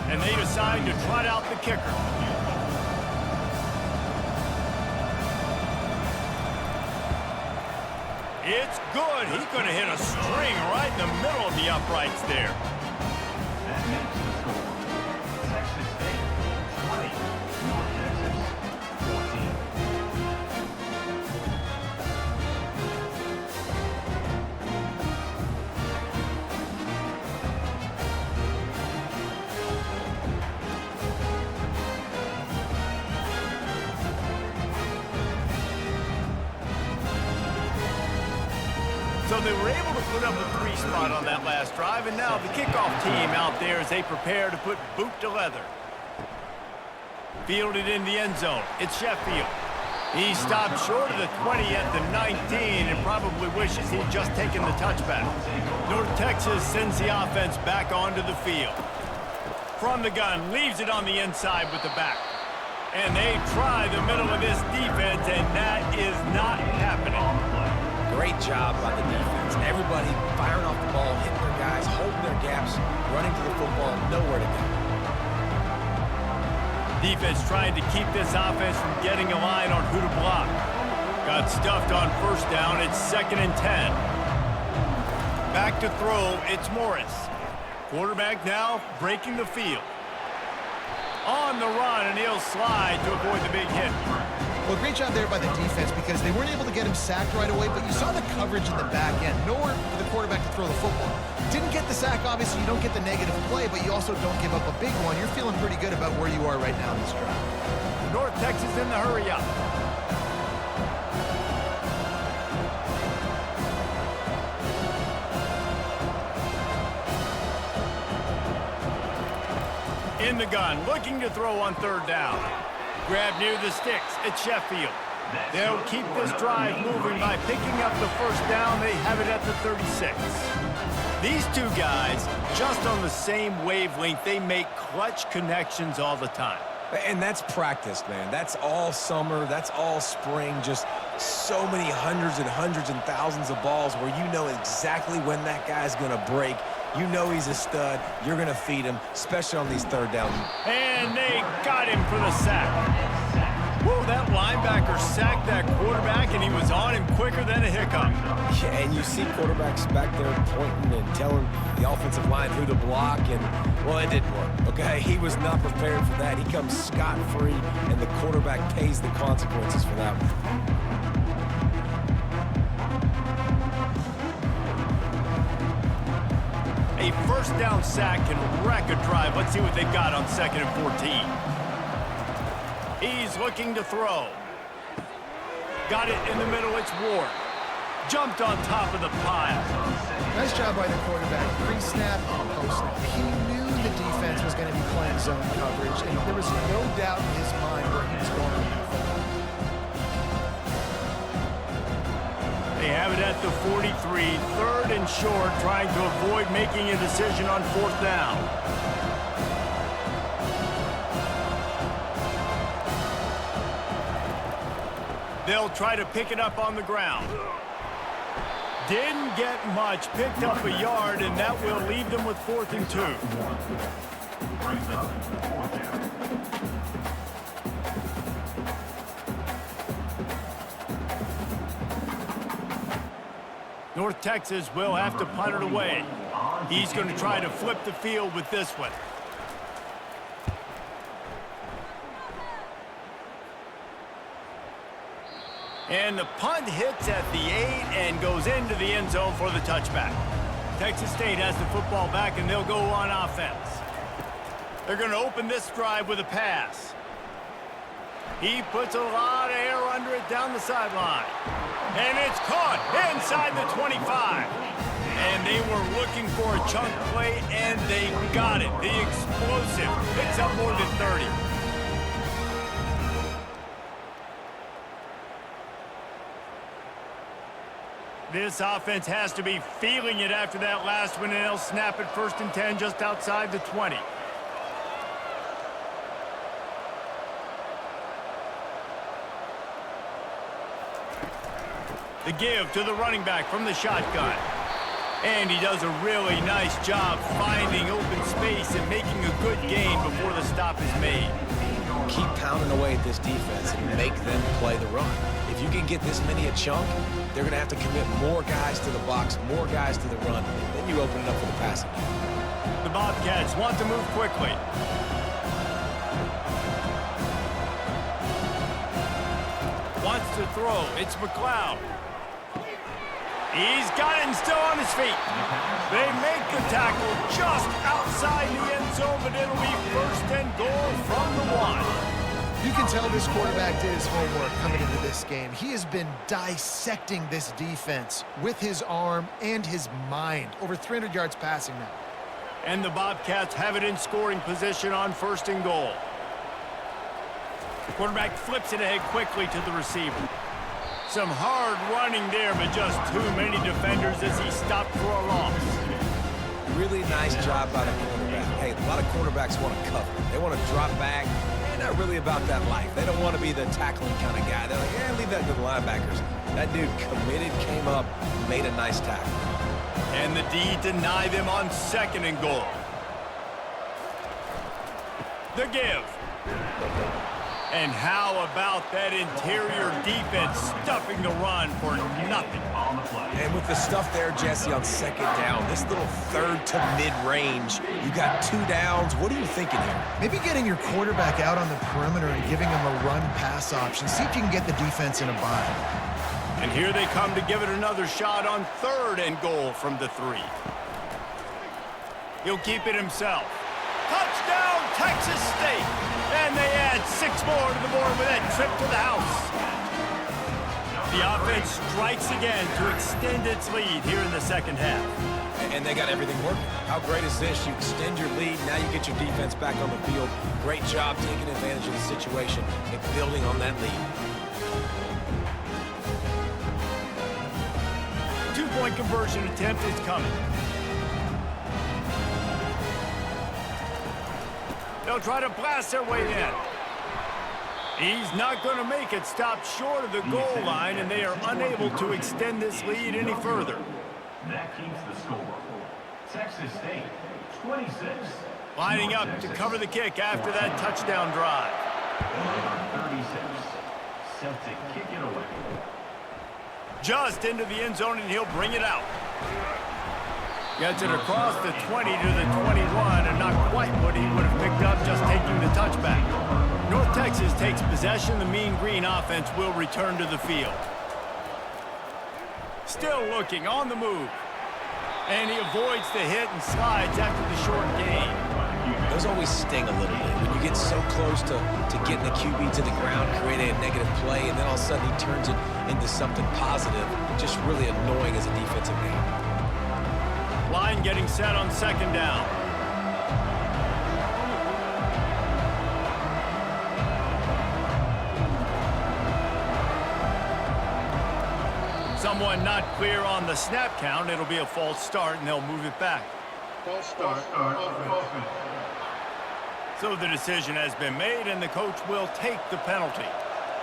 Speaker 1: And they decide to trot out the kicker. It's good. He could have hit a string right in the middle of the uprights there.
Speaker 4: That makes the score. Texas State 20, North Texas 14.
Speaker 1: So they were able to put up a 3 spot on that last drive, and now the kickoff team out there as they prepare to put boot to leather. Fielded in the end zone. It's Sheffield. He stopped short of the 20 at the 19 and probably wishes he'd just taken the touchback. North Texas sends the offense back onto the field. From the gun, leaves it on the inside with the back. And they try the middle of this defense, and that is not happening.
Speaker 3: Great job by the defense. Everybody firing off the ball, hitting their guys, holding their gaps, running to the football, nowhere to go.
Speaker 1: Defense trying to keep this offense from getting a line on who to block. Got stuffed on 1st down. It's 2nd and 10. Back to throw. It's Morris. Quarterback now breaking the field. On the run, and he'll slide to avoid the big hit.
Speaker 2: Well, great job there by the defense because they weren't able to get him sacked right away, but you saw the coverage in the back end. Nowhere for the quarterback to throw the football. Didn't get the sack, obviously. You don't get the negative play, but you also don't give up a big one. You're feeling pretty good about where you are right now in this drive.
Speaker 1: North Texas in the hurry up. In the gun, looking to throw on 3rd down. Grab near the sticks. It's Sheffield. They'll keep this drive moving by picking up the 1st down. They have it at the 36. These two guys, just on the same wavelength, they make clutch connections all the time.
Speaker 3: And that's practice, man. That's all summer. That's all spring. Just so many hundreds and thousands of balls where you know exactly when that guy's going to break. You know he's a stud. You're going to feed him, especially on these 3rd down.
Speaker 1: And they got him for the sack. Woo, that linebacker sacked that quarterback, and he was on him quicker than a hiccup.
Speaker 3: Yeah, and you see quarterbacks back there pointing and telling the offensive line who to block, and, well, it didn't work, okay? He was not prepared for that. He comes scot-free, and the quarterback pays the consequences for that one.
Speaker 1: A first down sack can wreck a drive. Let's see what they've got on 2nd and 14. He's looking to throw. Got it in the middle. It's Ward. Jumped on top of the pile.
Speaker 2: Nice job by the quarterback, pre-snap and post-snap. He knew the defense was going to be playing zone coverage, and there was no doubt in his mind where he was going with that football.
Speaker 1: They have it at the 43, 3rd and short, trying to avoid making a decision on 4th down. They'll try to pick it up on the ground. Didn't get much, picked up a yard, and that will leave them with 4th and 2.
Speaker 4: Brings up 4th down.
Speaker 1: North Texas will have to punt it away. He's going to try to flip the field with this one. And the punt hits at the 8 and goes into the end zone for the touchback. Texas State has the football back, and they'll go on offense. They're going to open this drive with a pass. He puts a lot of air under it down the sideline. And it's caught inside the 25. And they were looking for a chunk play, and they got it. The explosive picks up more than 30. This offense has to be feeling it after that last one, and they'll snap it 1st and 10 just outside the 20. The give to the running back from the shotgun. And he does a really nice job finding open space and making a good gain before the stop is made.
Speaker 3: Keep pounding away at this defense and make them play the run. If you can get this many a chunk, they're going to have to commit more guys to the box, more guys to the run. Then you open it up for the passing.
Speaker 1: The Bobcats want to move quickly. Wants to throw. It's McLeod. He's got it and still on his feet. They make the tackle just outside the end zone, but it'll be 1st and goal from the 1.
Speaker 2: You can tell this quarterback did his homework coming into this game. He has been dissecting this defense with his arm and his mind. Over 300 yards passing now.
Speaker 1: And the Bobcats have it in scoring position on 1st and goal. The quarterback flips it ahead quickly to the receiver. Some hard running there, but just too many defenders as he stopped for a loss.
Speaker 3: Really nice job by the quarterback. Hey, a lot of quarterbacks want to cover. They want to drop back. They're not really about that life. They don't want to be the tackling kind of guy. They're like, yeah, leave that to the linebackers. That dude committed, came up, made a nice tackle.
Speaker 1: And the D deny them on 2nd and goal. The give. And how about that interior defense stuffing the run for nothing?
Speaker 4: On the play.
Speaker 3: And with the stuff there, Jesse, on 2nd down, this little 3rd to mid-range, you got 2 downs. What are you thinking here?
Speaker 2: Maybe getting your quarterback out on the perimeter and giving him a run-pass option. See if you can get the defense in a bind.
Speaker 1: And here they come to give it another shot on 3rd and goal from the 3. He'll keep it himself. Touchdown, Texas State! And they add 6 more to the board with that trip to the house. The offense strikes again to extend its lead here in the 2nd half.
Speaker 3: And they got everything working. How great is this? You extend your lead, now you get your defense back on the field. Great job taking advantage of the situation and building on that lead.
Speaker 1: 2-point conversion attempt is coming. They'll try to blast their way in. He's not going to make it. Stopped short of the goal line, and they are unable to extend this lead any further.
Speaker 4: That keeps the score. Texas State, 26.
Speaker 1: Lining up to cover the kick after that touchdown drive.
Speaker 4: Number 36. set to kick it away.
Speaker 1: Just into the end zone, and he'll bring it out. Gets it across the 20 to the 21, and not quite what he would have picked up just taking the touchback. North Texas takes possession. The Mean Green offense will return to the field. Still looking, on the move. And he avoids the hit and slides after the short gain.
Speaker 3: Those always sting a little bit. When you get so close to getting the QB to the ground, creating a negative play, and then all of a sudden he turns it into something positive, just really annoying as a defensive game.
Speaker 1: Line getting set on second down. Someone not clear on the snap count. It'll be a false start, and they'll move it back.
Speaker 4: False start. Offense.
Speaker 1: So the decision has been made, and the coach will take the penalty.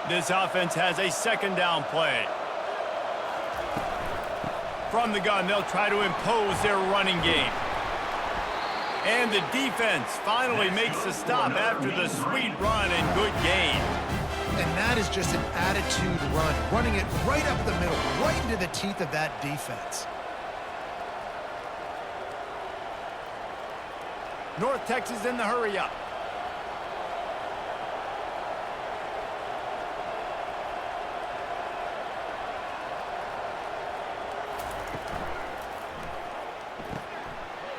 Speaker 1: This offense has a second down play. From the gun, they'll try to impose their running game. And the defense finally makes the stop after the sweet run and good gain.
Speaker 2: And that is just an attitude run, running it right up the middle, right into the teeth of that defense.
Speaker 1: North Texas in the hurry-up.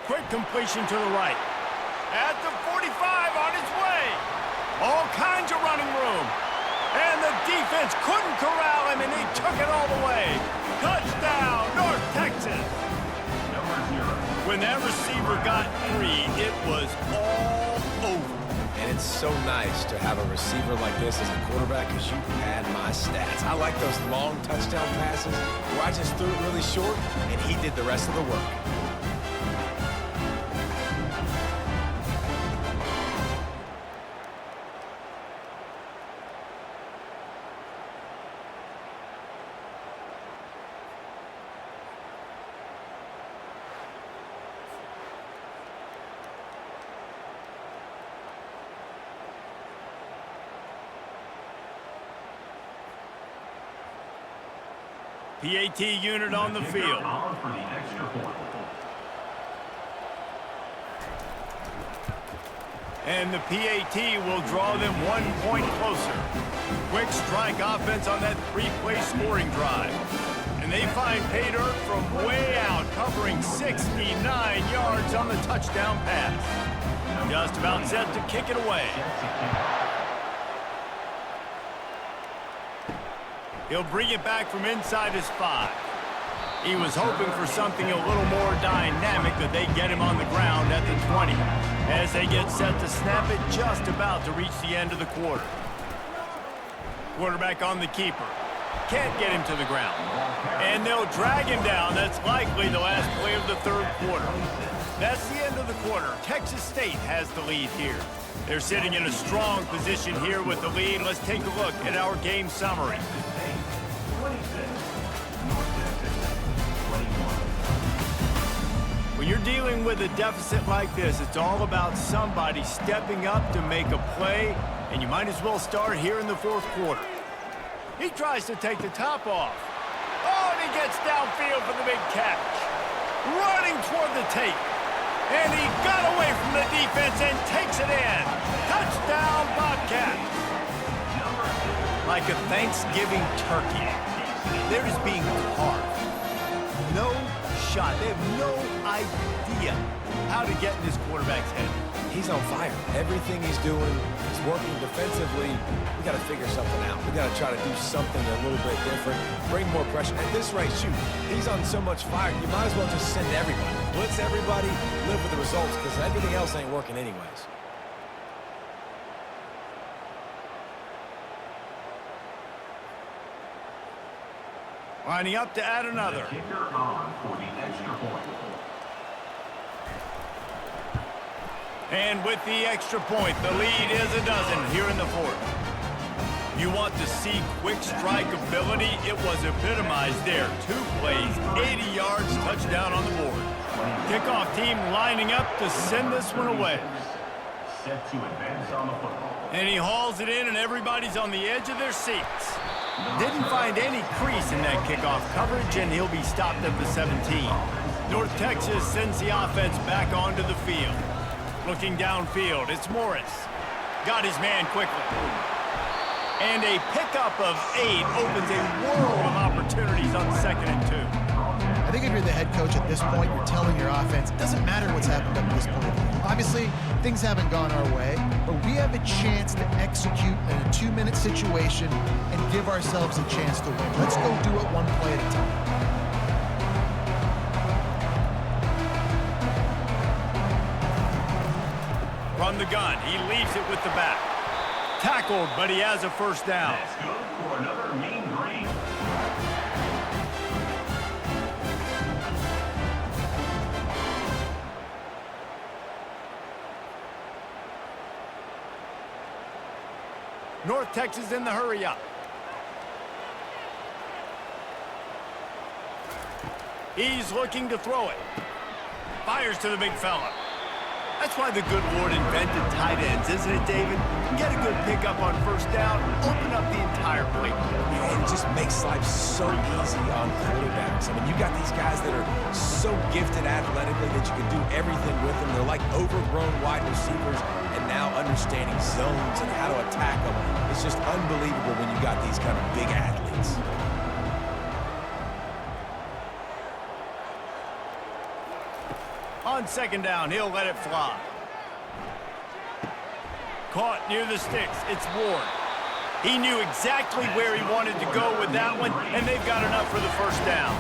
Speaker 1: Quick completion to the right. At the 45, on its way. All kinds of running room. And the defense couldn't corral him, and he took it all the way. Touchdown, North Texas. When that receiver got free, it was all over.
Speaker 3: And it's so nice to have a receiver like this as a quarterback because you had my stats. I like those long touchdown passes where I just threw it really short, and he did the rest of the work.
Speaker 1: PAT unit on the field. And the PAT will draw them 1 point closer. Quick strike offense on that 3-play scoring drive. And they find pay dirt from way out, covering 69 yards on the touchdown pass. Just about set to kick it away. He'll bring it back from inside his 5. He was hoping for something a little more dynamic, but they get him on the ground at the 20. As they get set to snap it, just about to reach the end of the quarter. Quarterback on the keeper. Can't get him to the ground. And they'll drag him down. That's likely the last play of the third quarter. That's the end of the quarter. Texas State has the lead here. They're sitting in a strong position here with the lead. Let's take a look at our game summary. When you're dealing with a deficit like this, it's all about somebody stepping up to make a play, and you might as well start here in the fourth quarter. He tries to take the top off. Oh, and he gets downfield for the big catch. Running toward the tape. And he got away from the defense and takes it in. Touchdown, Bobcats. Like a Thanksgiving turkey, they're just being carved. No shot. They have no idea how to get in this quarterback's head.
Speaker 3: He's on fire. Everything he's doing is working defensively. We got to figure something out. We got to try to do something a little bit different, bring more pressure. At this rate, shoot, he's on so much fire, you might as well just send everybody. Blitz everybody, live with the results, because everything else ain't working anyways.
Speaker 1: Lining up to add another.
Speaker 4: The kicker on for the extra point.
Speaker 1: And with the extra point, the lead is a dozen here in the fourth. You want to see quick strike ability? It was epitomized there. 2 plays, 80 yards, touchdown on the board. Kickoff team lining up to send this one away.
Speaker 4: Set to advance on the football.
Speaker 1: And he hauls it in, and everybody's on the edge of their seats. Didn't find any crease in that kickoff coverage, and he'll be stopped at the 17. North Texas sends the offense back onto the field. Looking downfield, it's Morris. Got his man quickly. And a pickup of 8 opens a world of opportunities on 2nd and 2.
Speaker 2: I think if you're the head coach at this point, you're telling your offense, it doesn't matter what's happened up to this point. Obviously, things haven't gone our way, but we have a chance to execute in a 2-minute situation and give ourselves a chance to win. Let's go do it one play at a time.
Speaker 1: From the gun, he leaves it with the back. Tackled, but he has a first down.
Speaker 4: Let's go for another mean green.
Speaker 1: North Texas in the hurry up. He's looking to throw it. Fires to the big fella. That's why the good Lord invented tight ends, isn't it, David? Get a good pickup on first down, open up the entire plate.
Speaker 3: And it just makes life so easy on quarterbacks. I mean, you got these guys that are so gifted athletically that you can do everything with them. They're like overgrown wide receivers, and now understanding zones and how to attack them. It's just unbelievable when you got these kind of big athletes.
Speaker 1: On 2nd down, he'll let it fly. Caught near the sticks. It's Ward. He knew exactly where he wanted to go with that one, and they've got enough for the first down.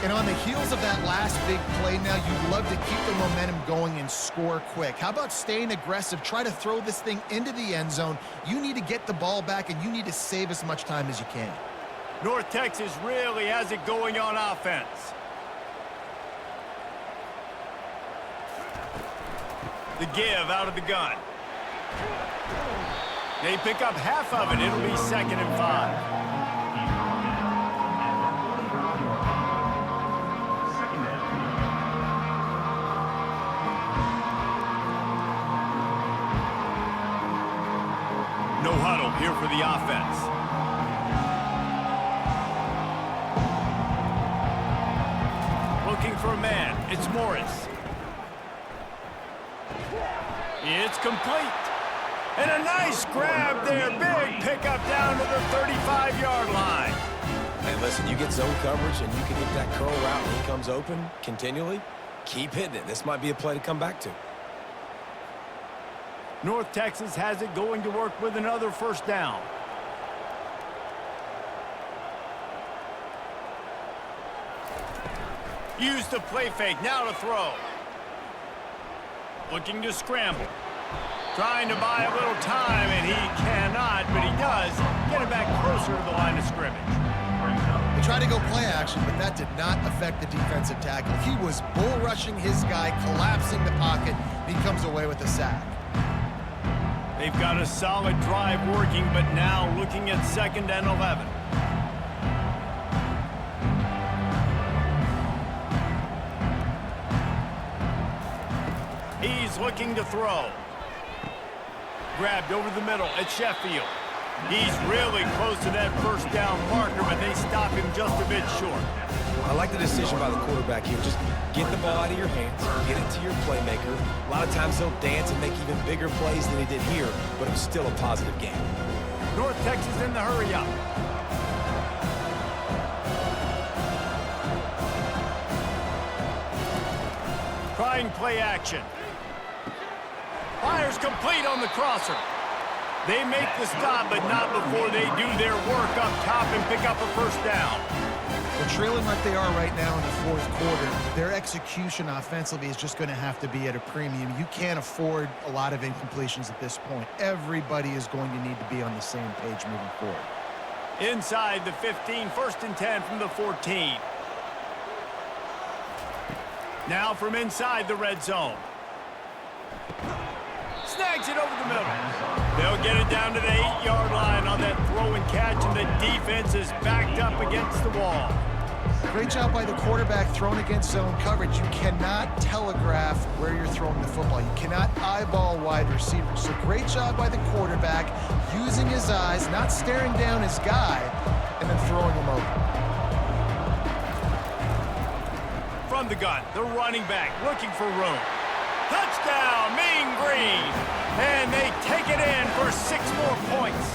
Speaker 2: And on the heels of that last big play now, you'd love to keep the momentum going and score quick. How about staying aggressive? Try to throw this thing into the end zone. You need to get the ball back, and you need to save as much time as you can.
Speaker 1: North Texas really has it going on offense. The give out of the gun. They pick up half of it. It'll be 2nd and 5. No huddle here for the offense. Looking for a man. It's Morris. It's complete. And a nice grab there. Big pickup down to the 35-yard line.
Speaker 3: Hey, listen, you get zone coverage and you can hit that curl route when he comes open continually. Keep hitting it. This might be a play to come back to.
Speaker 1: North Texas has it going to work with another first down. Use the play fake. Now to throw. Looking to scramble. Trying to buy a little time, and he cannot, but he does get it back closer to the line of scrimmage.
Speaker 2: They tried to go play action, but that did not affect the defensive tackle. He was bull rushing his guy, collapsing the pocket, and he comes away with a sack.
Speaker 1: They've got a solid drive working, but now looking at 2nd and 11. He's looking to throw. Grabbed over the middle at Sheffield. He's really close to that first down marker, but they stop him just a bit short.
Speaker 3: I like the decision by the quarterback here. Just get the ball out of your hands, get it to your playmaker. A lot of times he'll dance and make even bigger plays than he did here, but it was still a positive game.
Speaker 1: North Texas in the hurry up. Trying play action. Fires complete on the crosser. They make the stop, but not before they do their work up top and pick up a first down.
Speaker 2: Well, trailing like they are right now in the 4th quarter, their execution offensively is just going to have to be at a premium. You can't afford a lot of incompletions at this point. Everybody is going to need to be on the same page moving forward.
Speaker 1: Inside the 15, 1st and 10 from the 14. Now from inside the red zone. Snags it over the middle. They'll get it down to the 8-yard line on that throw and catch, and the defense is backed up against the wall.
Speaker 2: Great job by the quarterback thrown against zone coverage. You cannot telegraph where you're throwing the football. You cannot eyeball wide receivers. So great job by the quarterback using his eyes, not staring down his guy, and then throwing him over.
Speaker 1: From the gun, the running back looking for room. Touchdown, Mean Green! And they take it in for 6 more points.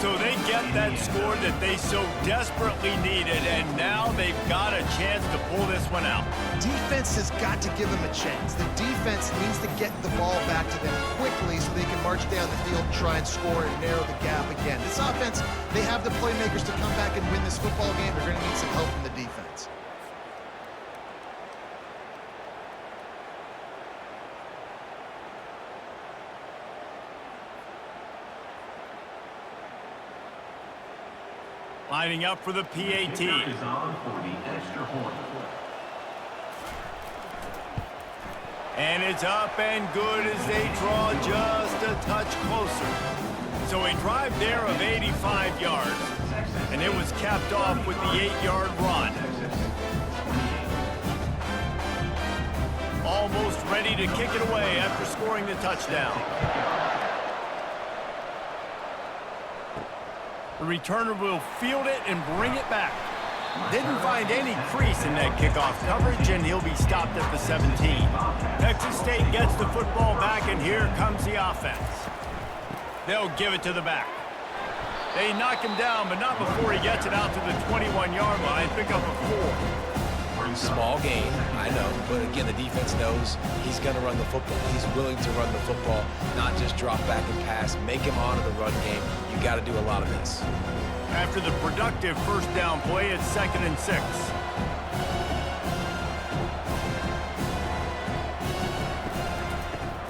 Speaker 1: So they get that score that they so desperately needed, and now they've got a chance to pull this one out.
Speaker 2: Defense has got to give them a chance. The defense needs to get the ball back to them quickly so they can march down the field and try and score and narrow the gap again. This offense, they have the playmakers to come back and win this football game. They're going to need some help from the defense.
Speaker 1: Lining up for the PAT.
Speaker 4: Is on for the extra point.
Speaker 1: And it's up and good as they draw just a touch closer. So a drive there of 85 yards. And it was capped off with the 8-yard run. Almost ready to kick it away after scoring the touchdown. The returner will field it and bring it back. Didn't find any crease in that kickoff coverage, and he'll be stopped at the 17. Texas State gets the football back, and here comes the offense. They'll give it to the back. They knock him down, but not before he gets it out to the 21-yard line. Pick up a 4.
Speaker 3: Small gain, I know, but again, the defense knows he's going to run the football. He's willing to run the football, not just drop back and pass, make him honor the run game. You got to do a lot of this.
Speaker 1: After the productive first down play, it's 2nd and 6.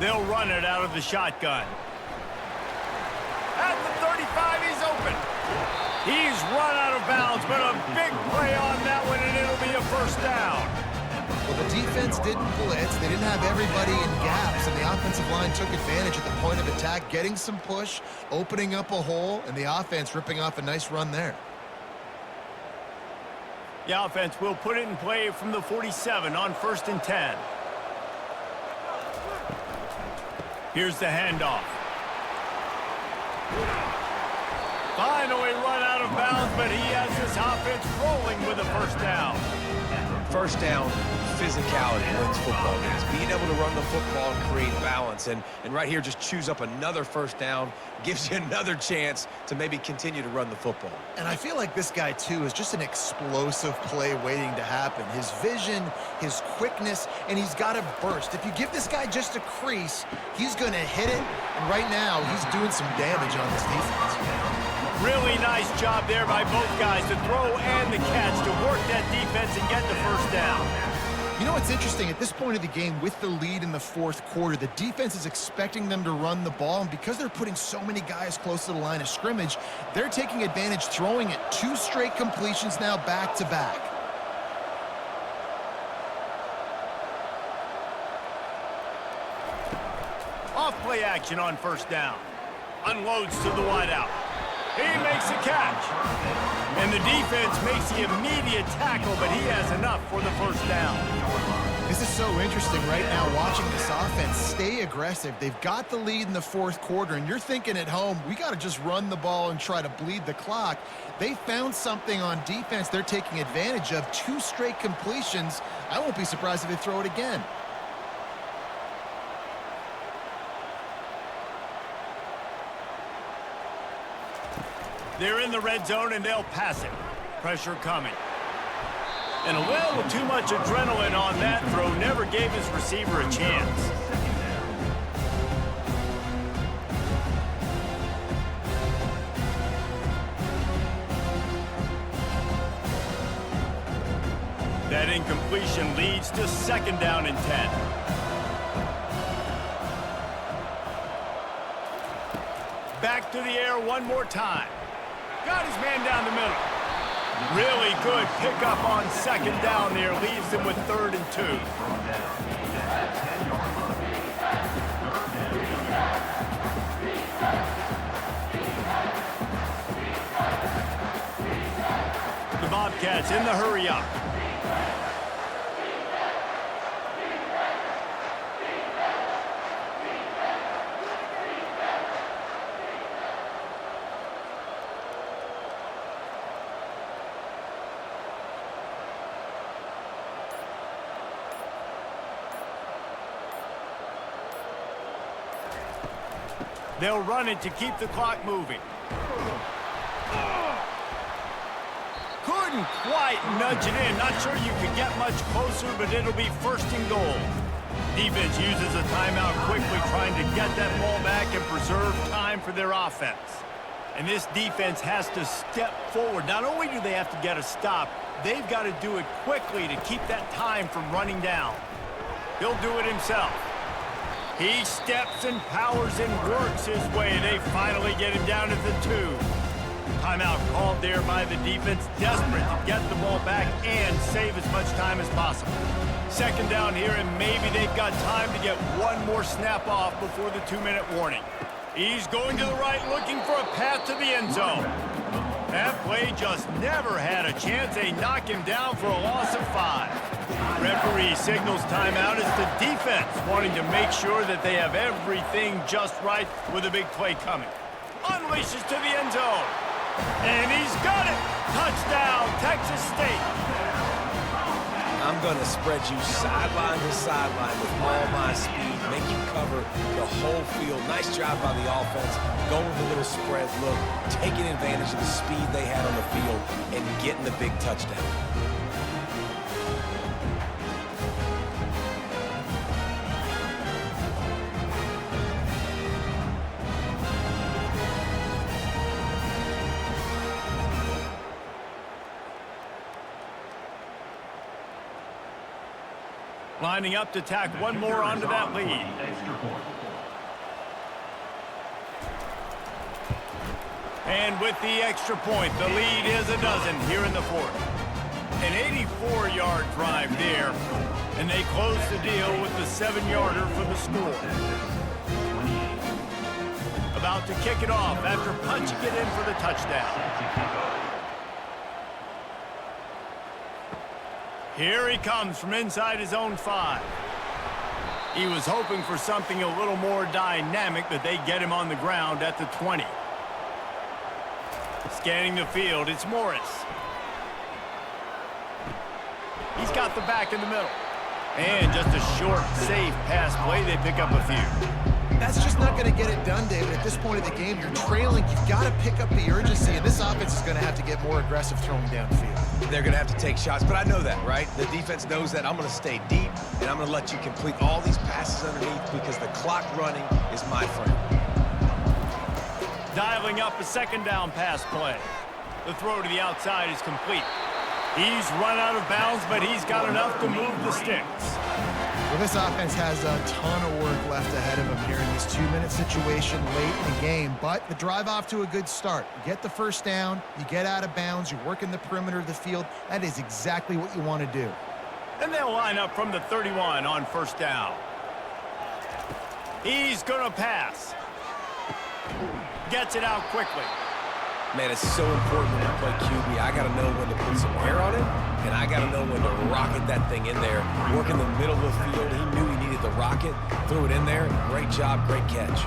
Speaker 1: They'll run it out of the shotgun. At the 35, he's open. He's run out of bounds, but a big play on that one, and it'll be a first down.
Speaker 2: Well, the defense didn't blitz. They didn't have everybody in gaps, and the offensive line took advantage at the point of attack, getting some push, opening up a hole, and the offense ripping off a nice run there.
Speaker 1: The offense will put it in play from the 47 on 1st and 10. Here's the handoff. Finally run out of bounds, but he has this offense rolling with a first down.
Speaker 3: First down, physicality wins football games. Being able to run the football and create balance. And right here, just choose up another first down, gives you another chance to maybe continue to run the football.
Speaker 2: And I feel like this guy, too, is just an explosive play waiting to happen. His vision, his quickness, and he's got a burst. If you give this guy just a crease, he's going to hit it. And right now, he's doing some damage on this defense.
Speaker 1: Really nice job there by both guys to throw and the catch to work that defense and get the first down.
Speaker 2: You know what's interesting? At this point of the game, with the lead in the 4th quarter, the defense is expecting them to run the ball, and because they're putting so many guys close to the line of scrimmage, they're taking advantage, throwing it 2 straight completions now back-to-back.
Speaker 1: Off-play action on first down. Unloads to the wideout. He makes a catch. And the defense makes the immediate tackle, but he has enough for the first down.
Speaker 2: This is so interesting right now, watching this offense stay aggressive. They've got the lead in the 4th quarter, and you're thinking at home, we got to just run the ball and try to bleed the clock. They found something on defense they're taking advantage of. 2 straight completions. I won't be surprised if they throw it again.
Speaker 1: They're in the red zone, and they'll pass it. Pressure coming. And a little too much adrenaline on that throw never gave his receiver a chance. That incompletion leads to 2nd down and 10. Back to the air one more time. Got his man down the middle. Really good pickup on 2nd down there. Leaves him with 3rd and 2. The Bobcats Bobcats in the hurry-up. They'll run it to keep the clock moving. Couldn't quite nudge it in. Not sure you could get much closer, but it'll be first and goal. Defense uses a timeout quickly, trying to get that ball back and preserve time for their offense. And this defense has to step forward. Not only do they have to get a stop, they've got to do it quickly to keep that time from running down. He'll do it himself. He steps and powers and works his way. They finally get him down at the 2. Timeout called there by the defense, desperate to get the ball back and save as much time as possible. Second down here, and maybe they've got time to get one more snap off before the 2-minute warning. He's going to the right, looking for a path to the end zone. That play just never had a chance. They knock him down for a loss of 5. Referee signals timeout as the defense wanting to make sure that they have everything just right with a big play coming. Unleashes to the end zone. And he's got it! Touchdown, Texas State!
Speaker 3: I'm going to spread you sideline to sideline with all my speed, make you cover the whole field. Nice job by the offense, going with a little spread look, taking advantage of the speed they had on the field, and getting the big touchdown.
Speaker 1: Lining up to tack one more onto that lead. And with the extra point, the lead is a dozen here in the 4th. An 84-yard drive there, and they close the deal with the 7-yarder for the score. About to kick it off after punching it in for the touchdown. Here he comes from inside his own 5. He was hoping for something a little more dynamic, but they get him on the ground at the 20. Scanning the field, it's Morris. He's got the back in the middle. And just a short, safe pass play. They pick up a few.
Speaker 2: That's just not going to get it done, David. At this point of the game, you're trailing. You've got to pick up the urgency, and this offense is going to have to get more aggressive throwing downfield.
Speaker 3: They're going to have to take shots, but I know that, right? The defense knows that. I'm going to stay deep, and I'm going to let you complete all these passes underneath because the clock running is my friend.
Speaker 1: Dialing up a second down pass play. The throw to the outside is complete. He's run out of bounds, but he's got enough to move the sticks.
Speaker 2: Well, this offense has a ton of work left ahead of them here in this 2-minute situation late in the game, but the drive off to a good start. You get the first down, you get out of bounds, you work in the perimeter of the field. That is exactly what you want to do.
Speaker 1: And they'll line up from the 31 on first down. He's going to pass. Gets it out quickly.
Speaker 3: Man, it's so important when you play QB. I got to know when to put some air on it, and I got to know when to rocket that thing in there. Work in the middle of the field. He knew he needed the rocket, threw it in there. Great job, great catch.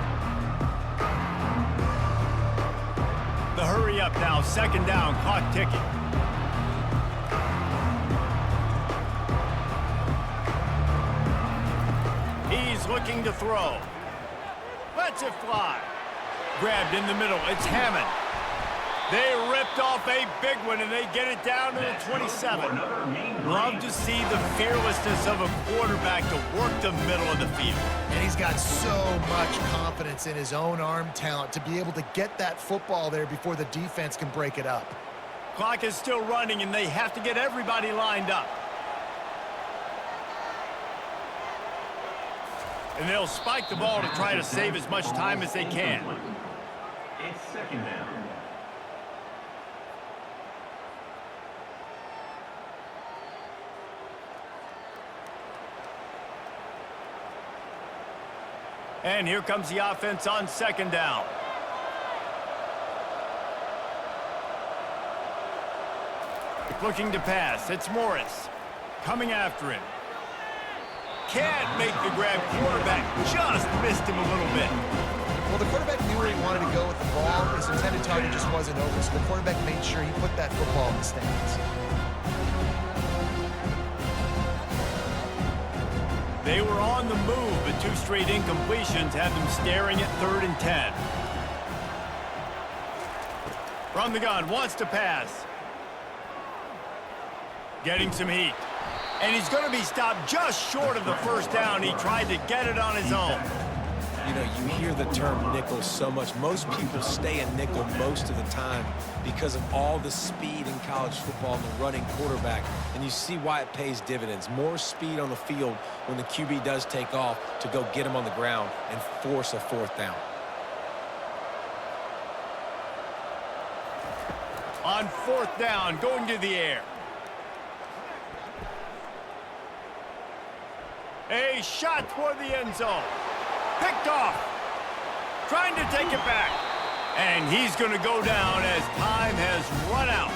Speaker 1: The hurry up now, second down, clock ticking. He's looking to throw. Lets it fly. Grabbed in the middle, it's Hammond. They ripped off a big one, and they get it down to the 27. Love to see the fearlessness of a quarterback to work the middle of the field.
Speaker 2: And he's got so much confidence in his own arm talent to be able to get that football there before the defense can break it up.
Speaker 1: Clock is still running, and they have to get everybody lined up. And they'll spike the ball to try to save as much time as they can.
Speaker 4: It's second down.
Speaker 1: And here comes the offense on second down. Looking to pass. It's Morris. Coming after him. Can't make the grab. Quarterback just missed him a little bit.
Speaker 2: Well, the quarterback knew where he wanted to go with the ball. His intended target just wasn't over, so the quarterback made sure he put that football in the stands.
Speaker 1: They were on the move, but 2 straight incompletions had them staring at 3rd and 10. From the gun, wants to pass. Getting some heat. And he's going to be stopped just short of the first down. He tried to get it on his own.
Speaker 3: You know, you hear the term nickel so much. Most people stay in nickel most of the time because of all the speed in college football and the running quarterback. And you see why it pays dividends. More speed on the field when the QB does take off to go get him on the ground and force a 4th down.
Speaker 1: On 4th down, going to the air. A shot toward the end zone. Picked off. Trying to take it back. And he's going to go down as time has run out.